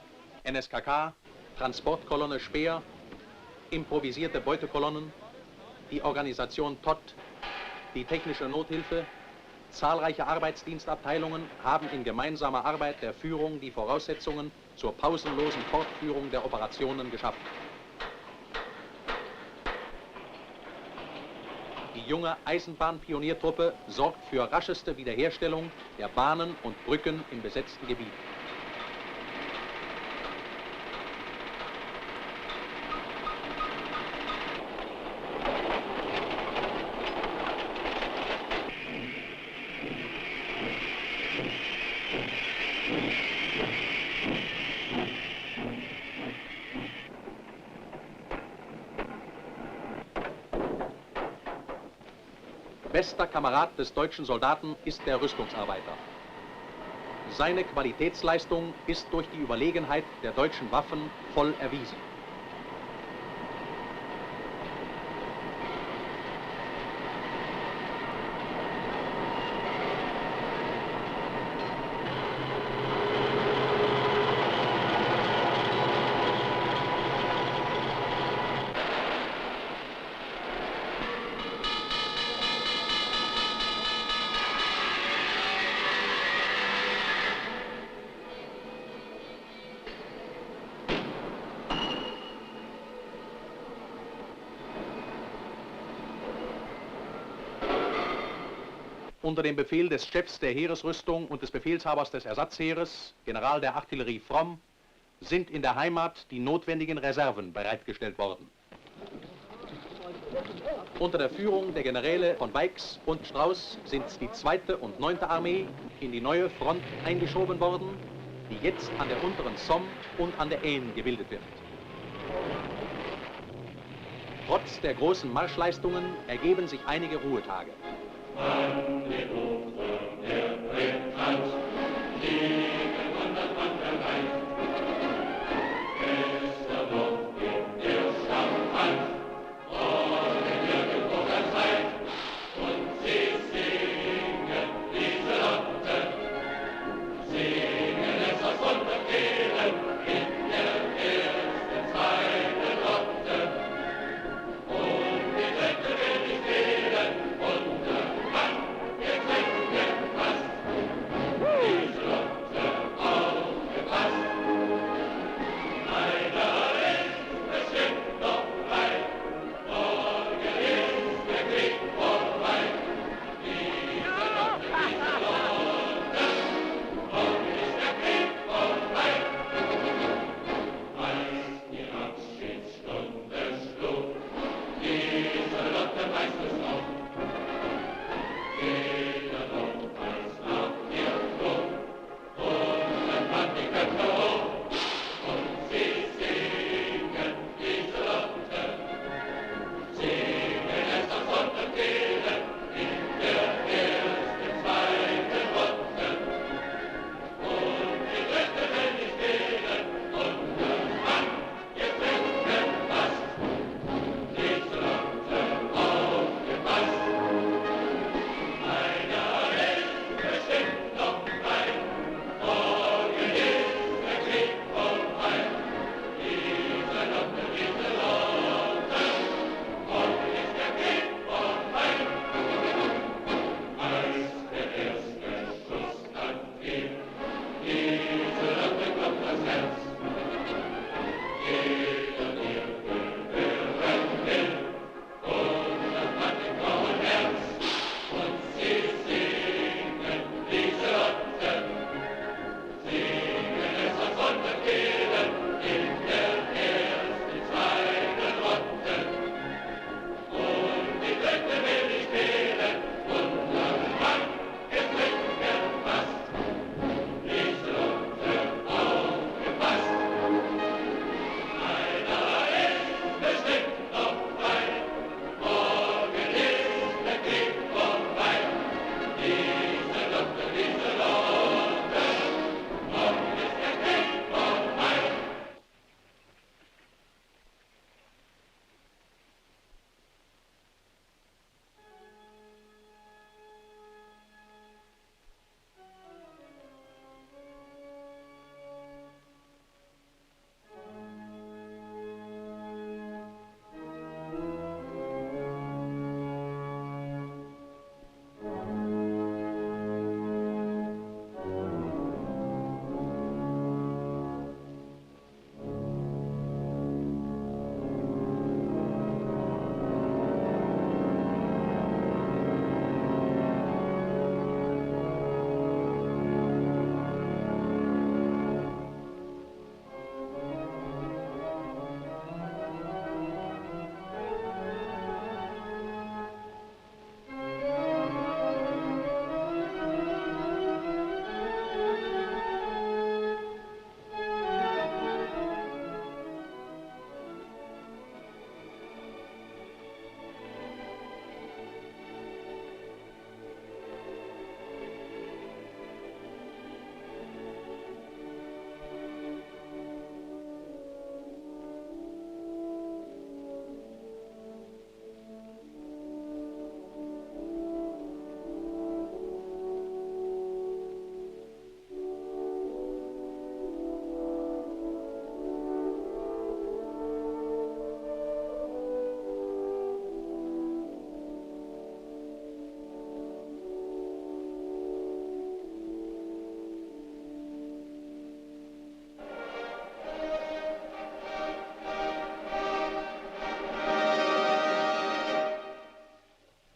NSKK, Transportkolonne Speer, improvisierte Beutekolonnen, die Organisation TOT, die technische Nothilfe, zahlreiche Arbeitsdienstabteilungen haben in gemeinsamer Arbeit der Führung die Voraussetzungen zur pausenlosen Fortführung der Operationen geschaffen. Die junge Eisenbahnpioniertruppe sorgt für rascheste Wiederherstellung der Bahnen und Brücken im besetzten Gebiet. Bester Kamerad des deutschen Soldaten ist der Rüstungsarbeiter. Seine Qualitätsleistung ist durch die Überlegenheit der deutschen Waffen voll erwiesen. Unter dem Befehl des Chefs der Heeresrüstung und des Befehlshabers des Ersatzheeres, General der Artillerie Fromm, sind in der Heimat die notwendigen Reserven bereitgestellt worden. Unter der Führung der Generäle von Beix und Strauß sind die 2. und 9. Armee in die neue Front eingeschoben worden, die jetzt an der unteren Somme und an der Aisne gebildet wird. Trotz der großen Marschleistungen ergeben sich einige Ruhetage. An den Ufern der Brenntland liegen 100 Mann verreist. Gestern noch in der Stammhand wollen nirgendwo verzeiht. Und sie singen diese Lotte, singen es aus Unterkehren in der ersten, zweiten Lotte. Und die dritte will nicht fehlen, und Jetzt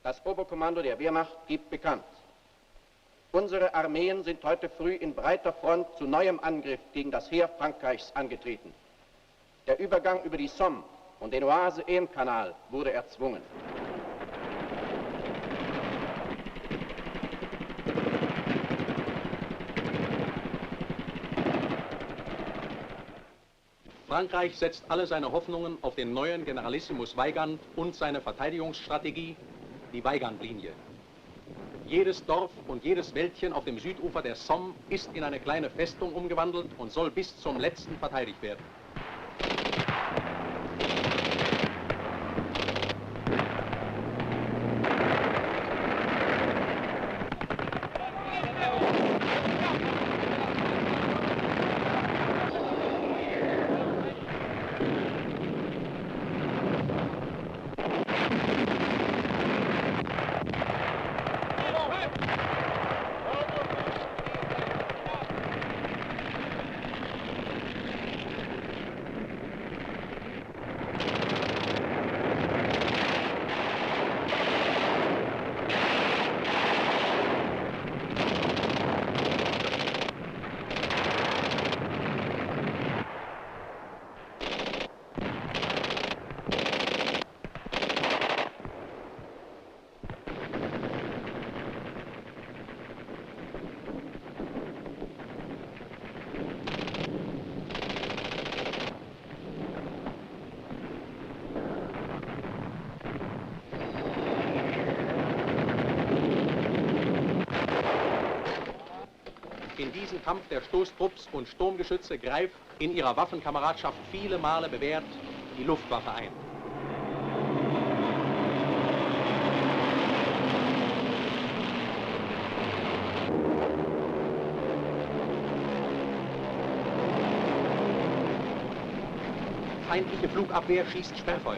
Das Oberkommando der Wehrmacht gibt bekannt: Unsere Armeen sind heute früh in breiter Front zu neuem Angriff gegen das Heer Frankreichs angetreten. Der Übergang über die Somme und den Oise-Eem-Kanal wurde erzwungen. Frankreich setzt alle seine Hoffnungen auf den neuen Generalissimus Weygand und seine Verteidigungsstrategie, die Weygand-Linie. Jedes Dorf und jedes Wäldchen auf dem Südufer der Somme ist in eine kleine Festung umgewandelt und soll bis zum letzten verteidigt werden. In diesen Kampf der Stoßtrupps und Sturmgeschütze greift, in ihrer Waffenkameradschaft viele Male bewährt, die Luftwaffe ein. Feindliche Flugabwehr schießt Sperrfeuer.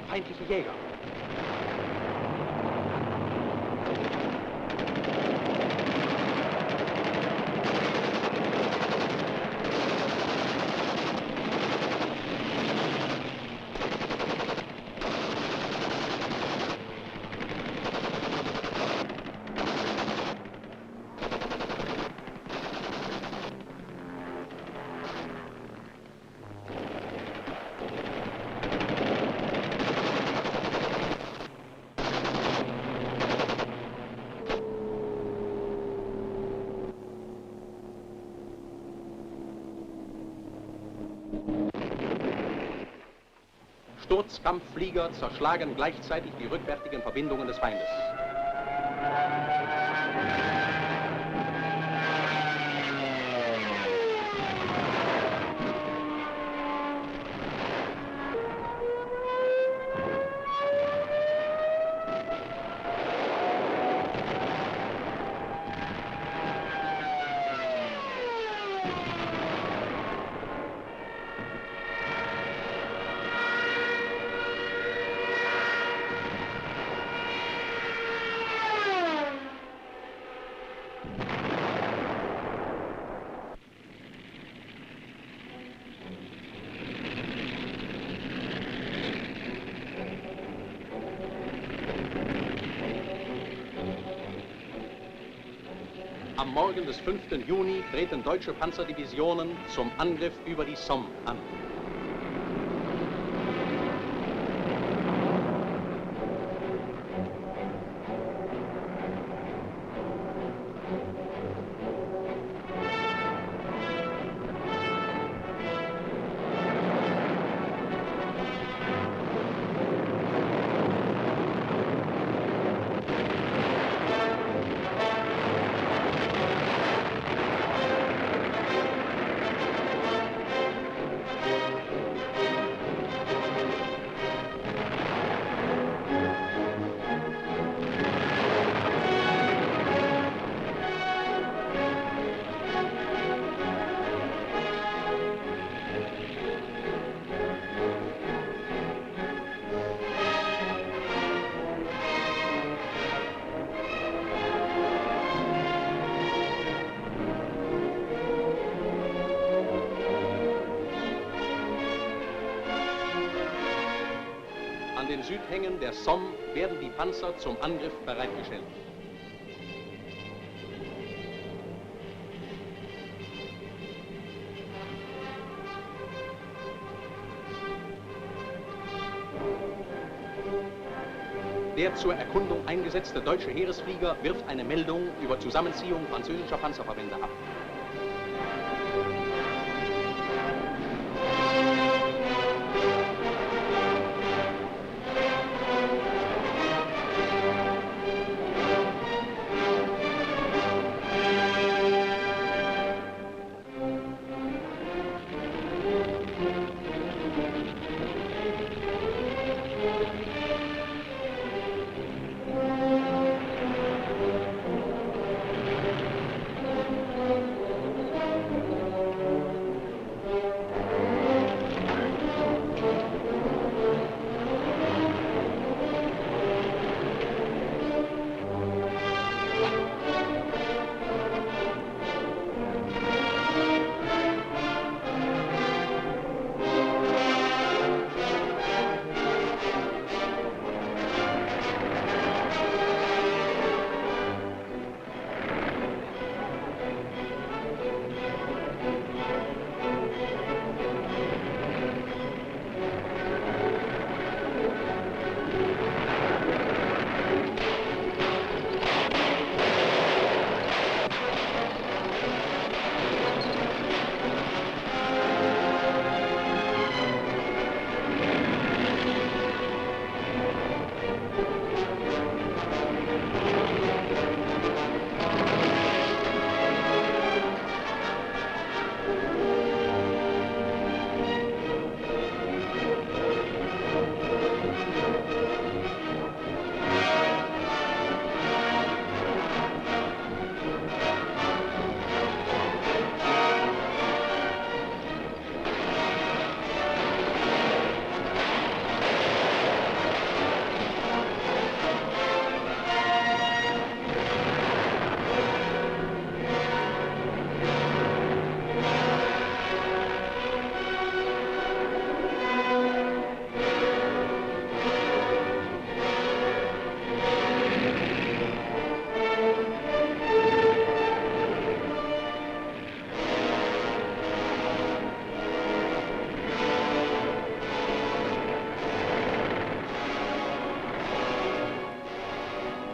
Feindliche Jäger. Sturzkampfflieger zerschlagen gleichzeitig die rückwärtigen Verbindungen des Feindes. Am Morgen des 5. Juni treten deutsche Panzerdivisionen zum Angriff über die Somme an. An den Südhängen der Somme werden die Panzer zum Angriff bereitgestellt. Der zur Erkundung eingesetzte deutsche Heeresflieger wirft eine Meldung über Zusammenziehung französischer Panzerverbände ab.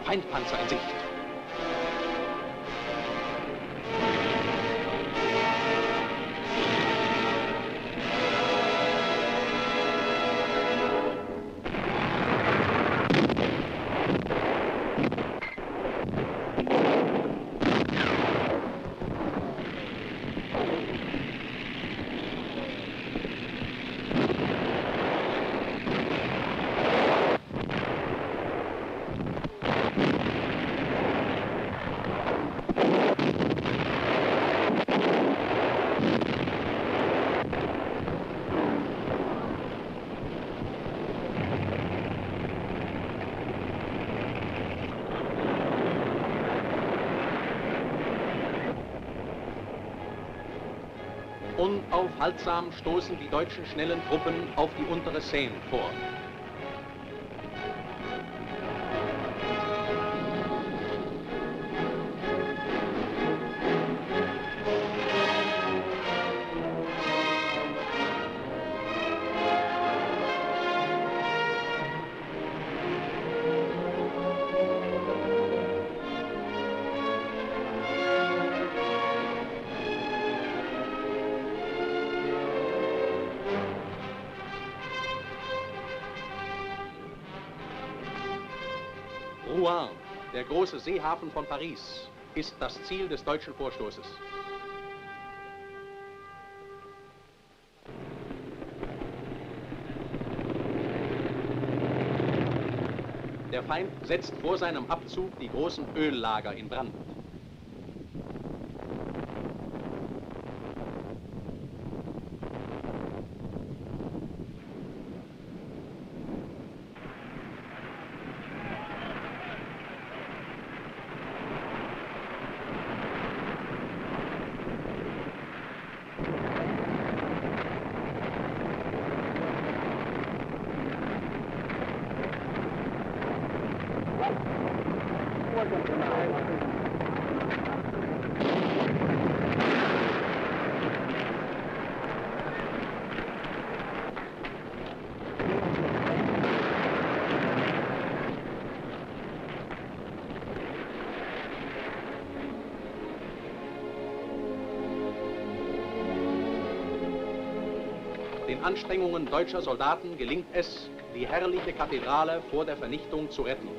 Feindpanzer in Sicht. Unaufhaltsam stoßen die deutschen schnellen Truppen auf die untere Seine vor. Rouen, der große Seehafen von Paris, ist das Ziel des deutschen Vorstoßes. Der Feind setzt vor seinem Abzug die großen Öllager in Brand. Den Anstrengungen deutscher Soldaten gelingt es, die herrliche Kathedrale vor der Vernichtung zu retten.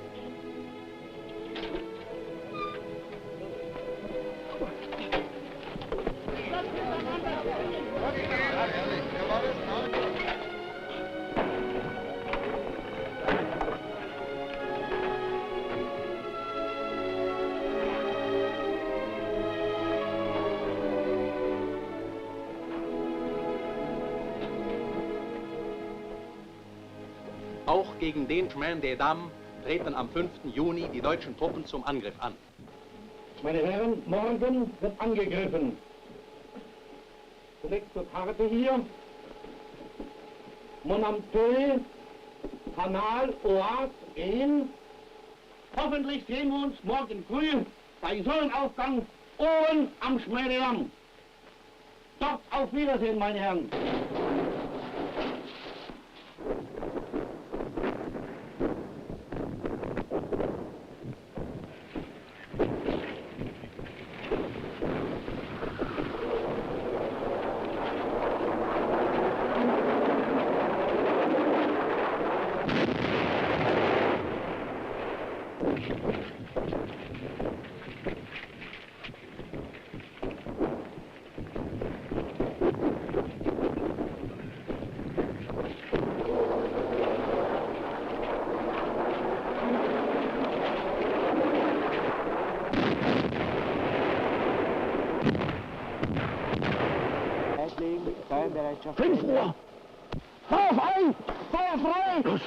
Auch gegen den Chemin des Dames treten am 5. Juni die deutschen Truppen zum Angriff an. Meine Herren, morgen wird angegriffen. Zunächst zur Karte hier. Monampel, Kanal, Oise, Rhin. Hoffentlich sehen wir uns morgen früh bei Sonnenaufgang oben am Chemin des Dames. Dort auf Wiedersehen, meine Herren. Feuerbereitschaft. 5 Uhr! Feuer frei! Feuer frei! Los!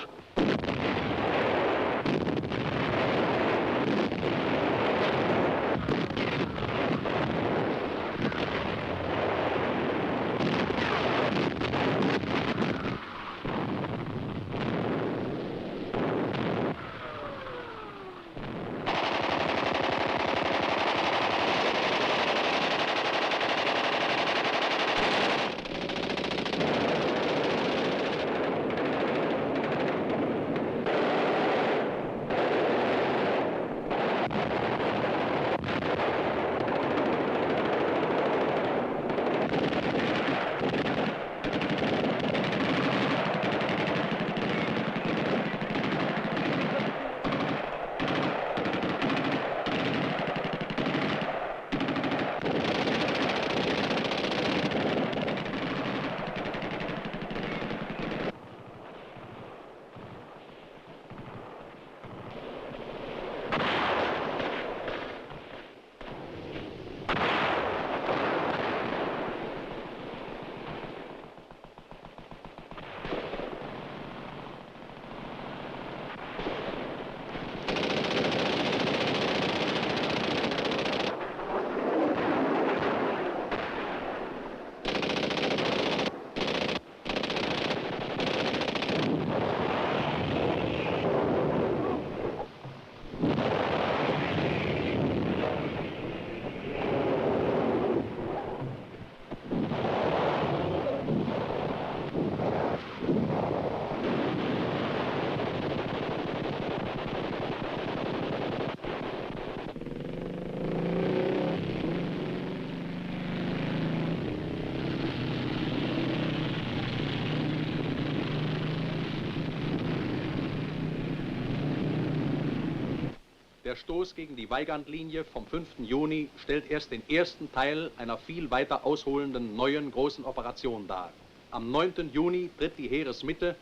Der Stoß gegen die Weigandlinie vom 5. Juni stellt erst den ersten Teil einer viel weiter ausholenden neuen großen Operation dar. Am 9. Juni tritt die Heeresmitte,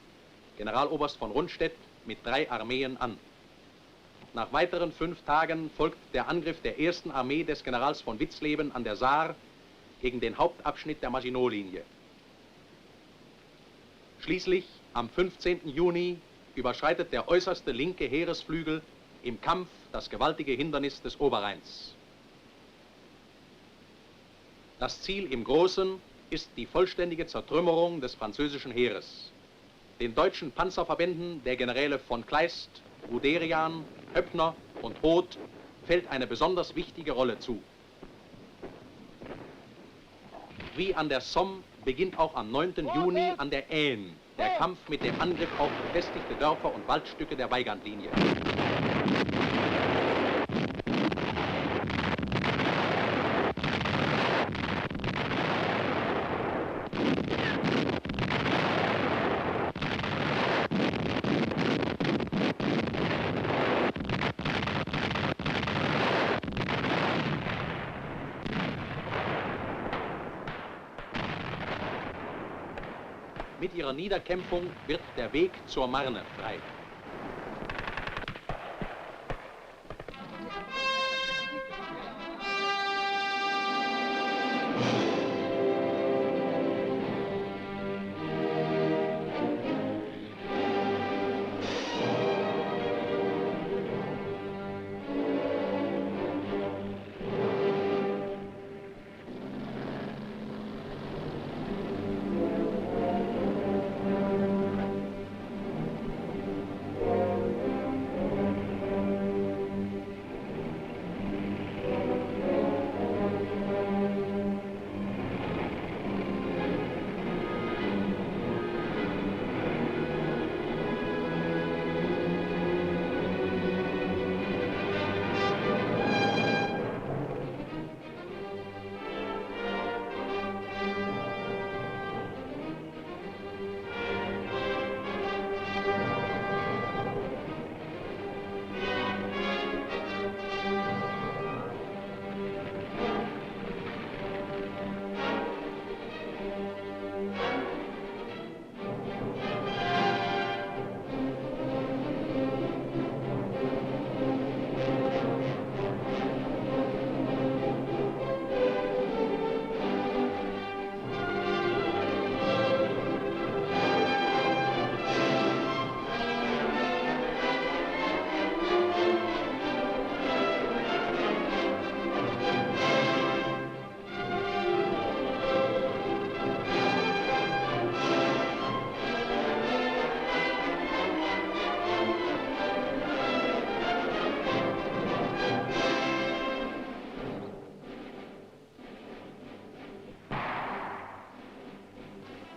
Generaloberst von Rundstedt, mit 3 Armeen an. Nach weiteren 5 Tagen folgt der Angriff der 1. Armee des Generals von Witzleben an der Saar gegen den Hauptabschnitt der Maginot-Linie. Schließlich, am 15. Juni, überschreitet der äußerste linke Heeresflügel im Kampf das gewaltige Hindernis des Oberrheins. Das Ziel im Großen ist die vollständige Zertrümmerung des französischen Heeres. Den deutschen Panzerverbänden der Generäle von Kleist, Guderian, Höppner und Hoth fällt eine besonders wichtige Rolle zu. Wie an der Somme beginnt auch am 9. Juni an der Aisne der Kampf mit dem Angriff auf befestigte Dörfer und Waldstücke der Weigandlinie. Mit ihrer Niederkämpfung wird der Weg zur Marne frei.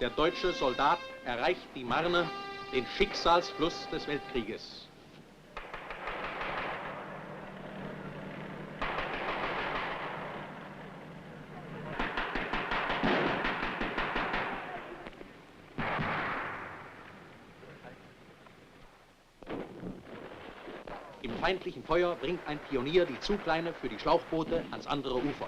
Der deutsche Soldat erreicht die Marne, den Schicksalsfluss des Weltkrieges. Im feindlichen Feuer bringt ein Pionier die Zugleine für die Schlauchboote ans andere Ufer.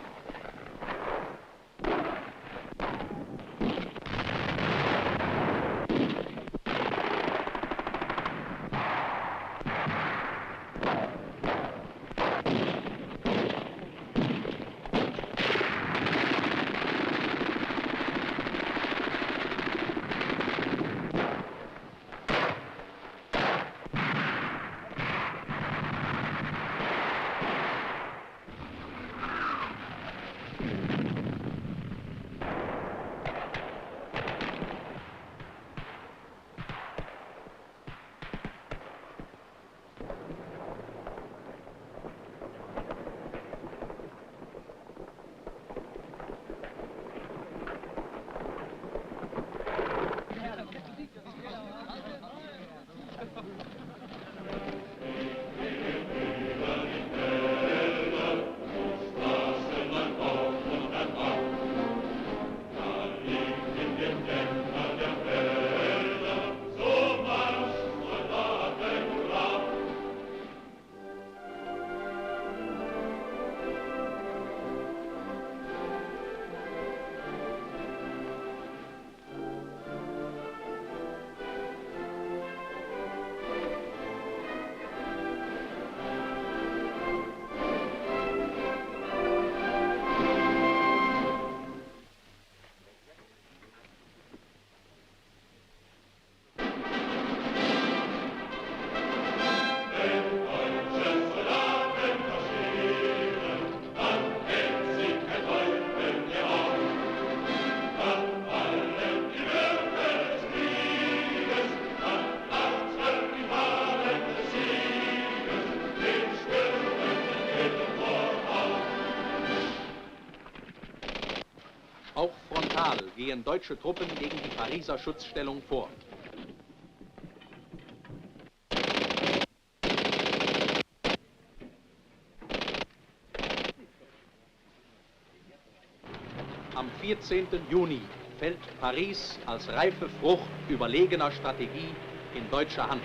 gehen deutsche Truppen gegen die Pariser Schutzstellung vor. Am 14. Juni fällt Paris als reife Frucht überlegener Strategie in deutscher Hand.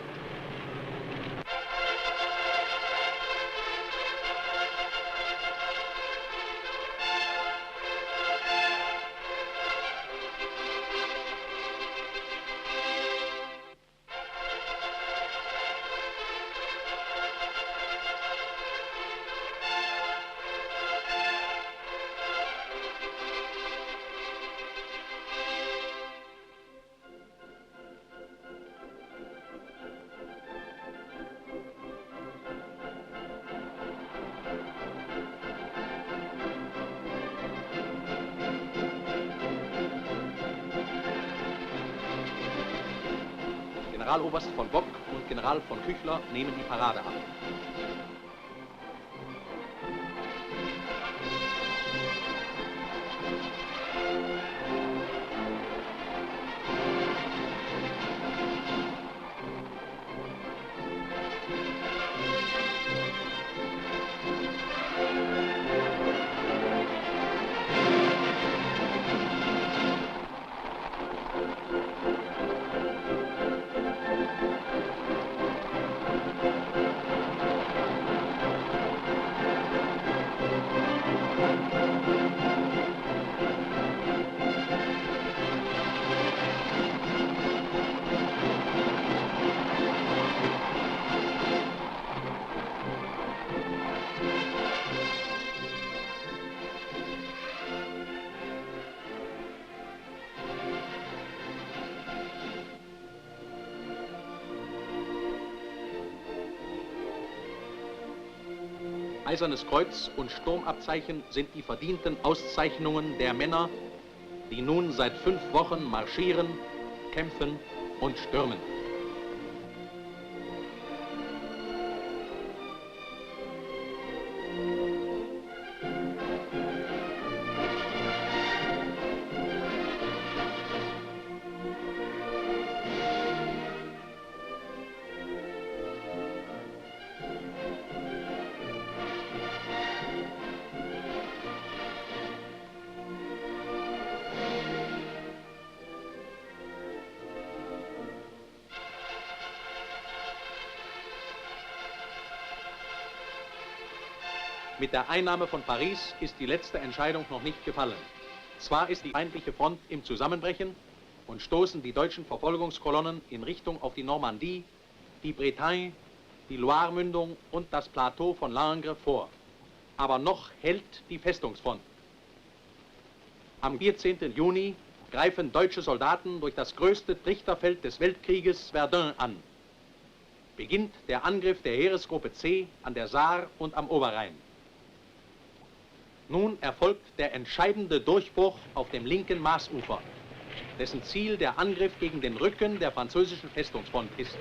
Generaloberst von Bock und General von Küchler nehmen die Parade ab. Eisernes Kreuz und Sturmabzeichen sind die verdienten Auszeichnungen der Männer, die nun seit 5 Wochen marschieren, kämpfen und stürmen. Mit der Einnahme von Paris ist die letzte Entscheidung noch nicht gefallen. Zwar ist die feindliche Front im Zusammenbrechen und stoßen die deutschen Verfolgungskolonnen in Richtung auf die Normandie, die Bretagne, die Loire-Mündung und das Plateau von Langres vor. Aber noch hält die Festungsfront. Am 14. Juni greifen deutsche Soldaten durch das größte Trichterfeld des Weltkrieges Verdun an. Beginnt der Angriff der Heeresgruppe C an der Saar und am Oberrhein. Nun erfolgt der entscheidende Durchbruch auf dem linken Maasufer, dessen Ziel der Angriff gegen den Rücken der französischen Festungsfront ist.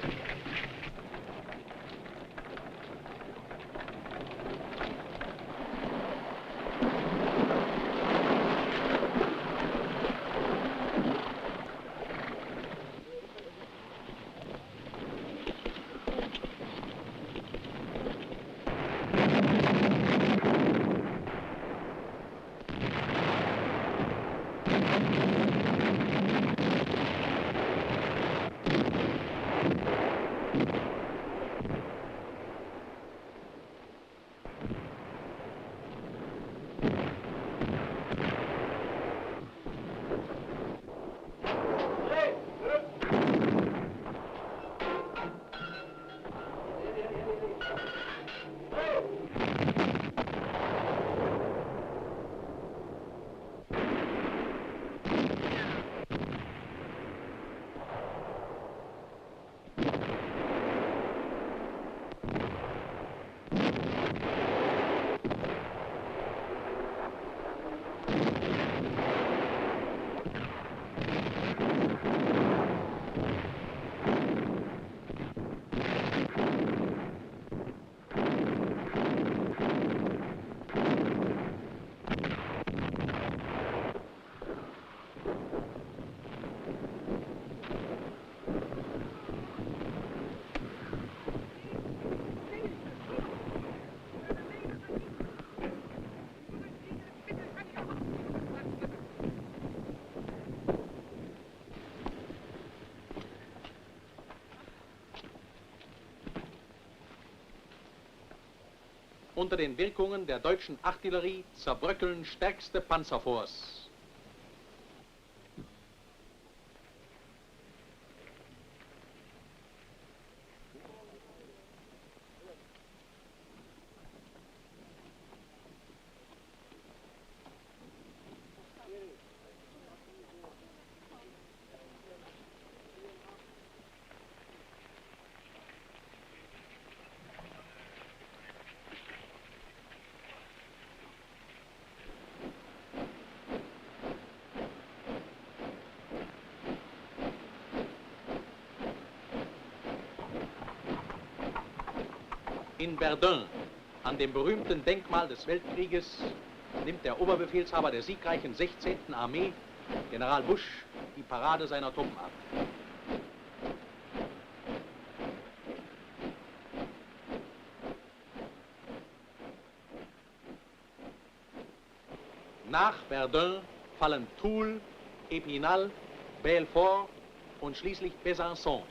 Unter den Wirkungen der deutschen Artillerie zerbröckeln stärkste Panzerforts. In Verdun, an dem berühmten Denkmal des Weltkrieges, nimmt der Oberbefehlshaber der siegreichen 16. Armee, General Busch, die Parade seiner Truppen ab. Nach Verdun fallen Toul, Épinal, Belfort und schließlich Besançon.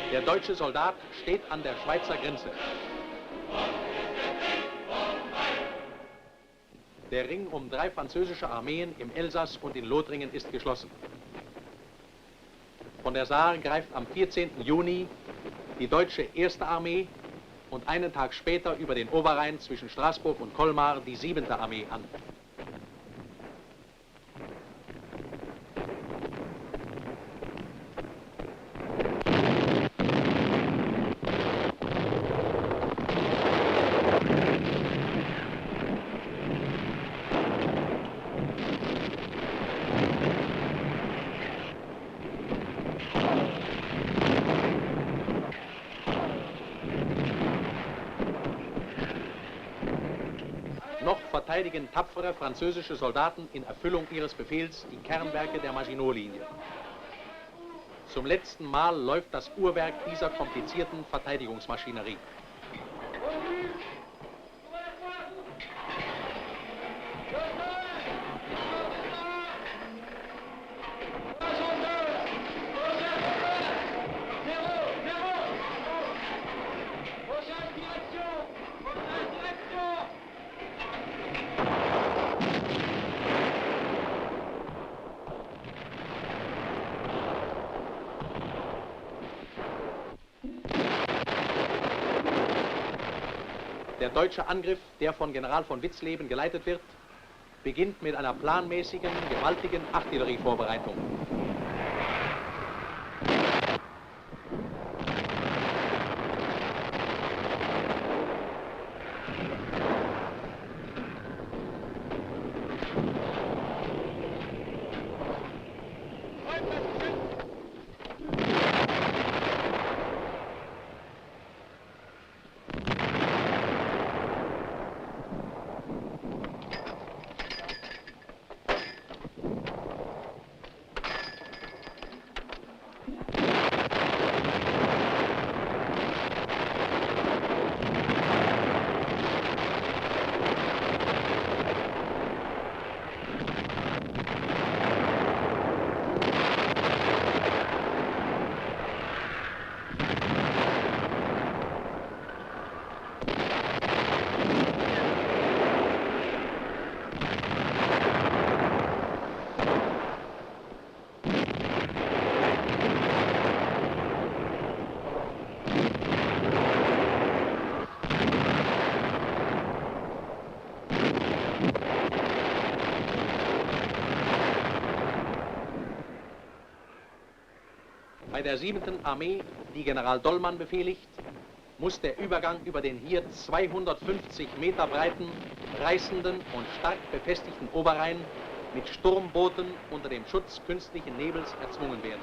Der deutsche Soldat steht an der Schweizer Grenze. Der Ring um 3 französische Armeen im Elsass und in Lothringen ist geschlossen. Von der Saar greift am 14. Juni die deutsche 1. Armee und einen Tag später über den Oberrhein zwischen Straßburg und Colmar die 7. Armee an. Noch verteidigen tapfere französische Soldaten in Erfüllung ihres Befehls die Kernwerke der Maginot-Linie. Zum letzten Mal läuft das Uhrwerk dieser komplizierten Verteidigungsmaschinerie. Der deutsche Angriff, der von General von Witzleben geleitet wird, beginnt mit einer planmäßigen, gewaltigen Artillerievorbereitung. Bei der 7. Armee, die General Dollmann befehligt, muss der Übergang über den hier 250 Meter breiten, reißenden und stark befestigten Oberrhein mit Sturmbooten unter dem Schutz künstlichen Nebels erzwungen werden.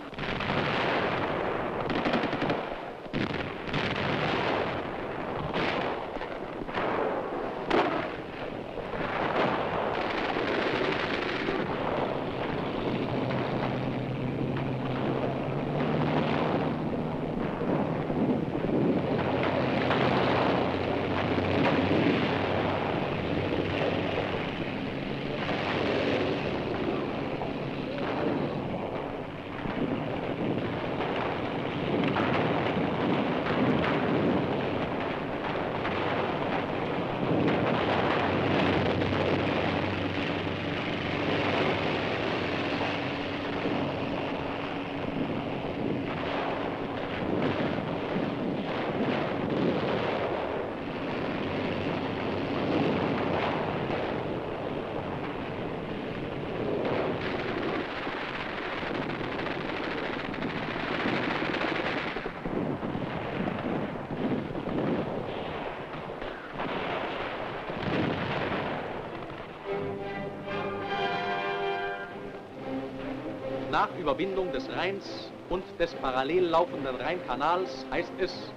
Nach Überwindung des Rheins und des parallel laufenden Rheinkanals heißt es,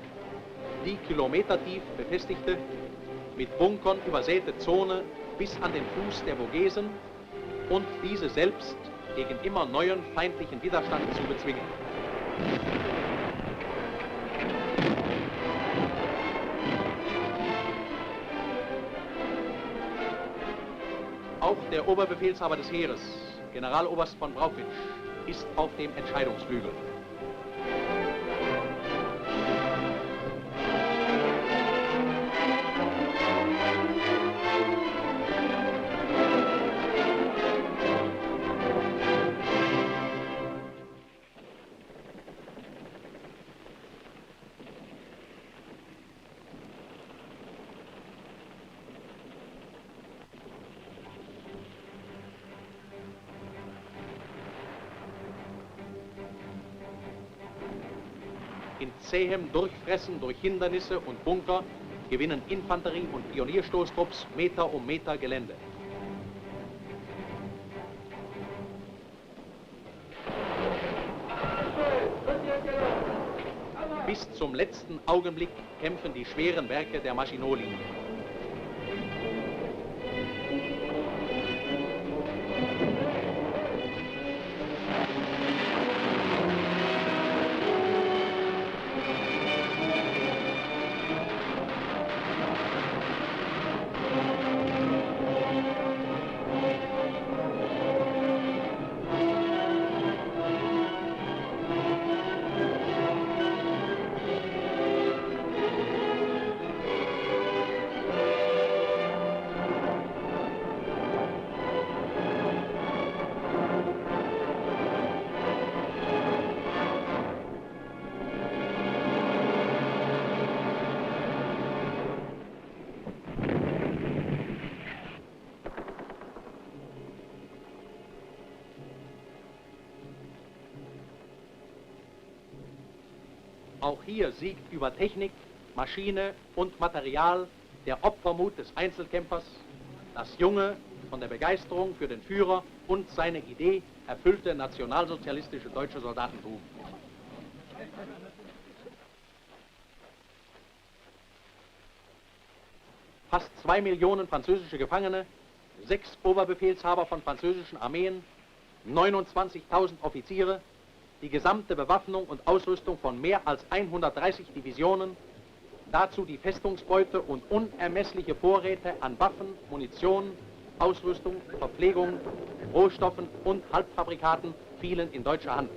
die kilometertief befestigte, mit Bunkern übersäte Zone bis an den Fuß der Vogesen und diese selbst gegen immer neuen feindlichen Widerstand zu bezwingen. Auch der Oberbefehlshaber des Heeres, Generaloberst von Brauchitsch, ist auf dem Entscheidungsflügel. In zähem Durchfressen durch Hindernisse und Bunker gewinnen Infanterie- und Pionierstoßtrupps Meter um Meter Gelände. Bis zum letzten Augenblick kämpfen die schweren Werke der Maginot-Linie. Auch hier siegt über Technik, Maschine und Material der Opfermut des Einzelkämpfers, das junge, von der Begeisterung für den Führer und seine Idee erfüllte nationalsozialistische deutsche Soldatentum. Fast 2 Millionen französische Gefangene, 6 Oberbefehlshaber von französischen Armeen, 29.000 Offiziere, die gesamte Bewaffnung und Ausrüstung von mehr als 130 Divisionen, dazu die Festungsbeute und unermessliche Vorräte an Waffen, Munition, Ausrüstung, Verpflegung, Rohstoffen und Halbfabrikaten fielen in deutscher Hand.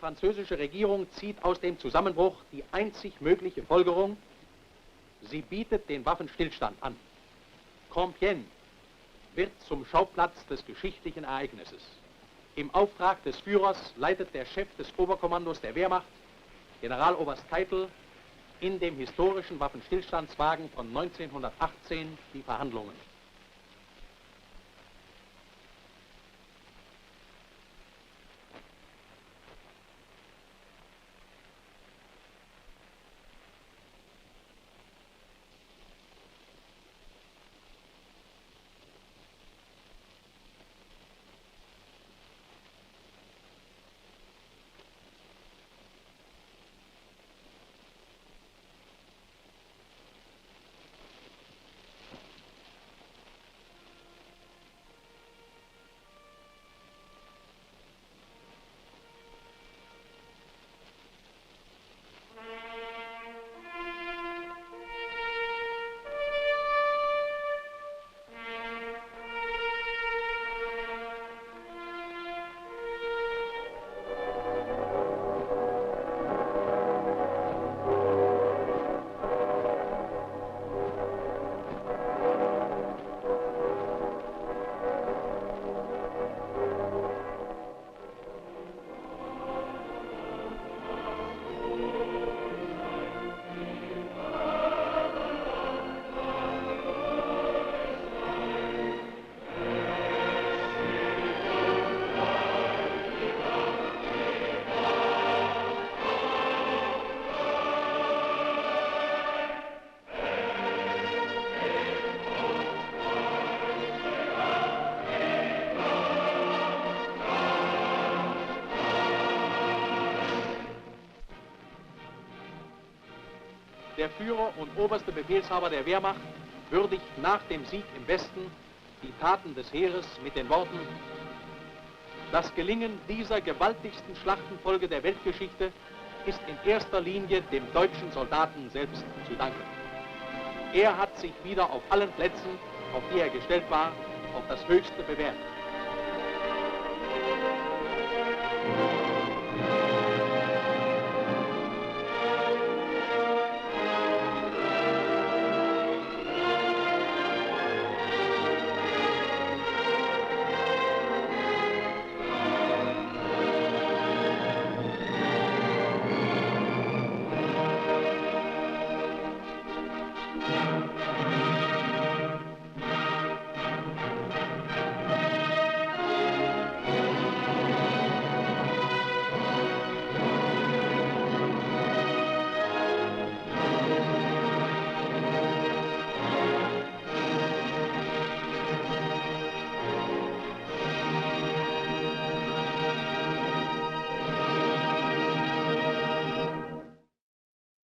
französische Regierung zieht aus dem Zusammenbruch die einzig mögliche Folgerung: sie bietet den Waffenstillstand an. Compiègne wird zum Schauplatz des geschichtlichen Ereignisses. Im Auftrag des Führers leitet der Chef des Oberkommandos der Wehrmacht, Generaloberst Keitel, in dem historischen Waffenstillstandswagen von 1918 die Verhandlungen. Der Führer und oberste Befehlshaber der Wehrmacht würdigt nach dem Sieg im Westen die Taten des Heeres mit den Worten: Das Gelingen dieser gewaltigsten Schlachtenfolge der Weltgeschichte ist in erster Linie dem deutschen Soldaten selbst zu danken. Er hat sich wieder auf allen Plätzen, auf die er gestellt war, auf das Höchste bewährt.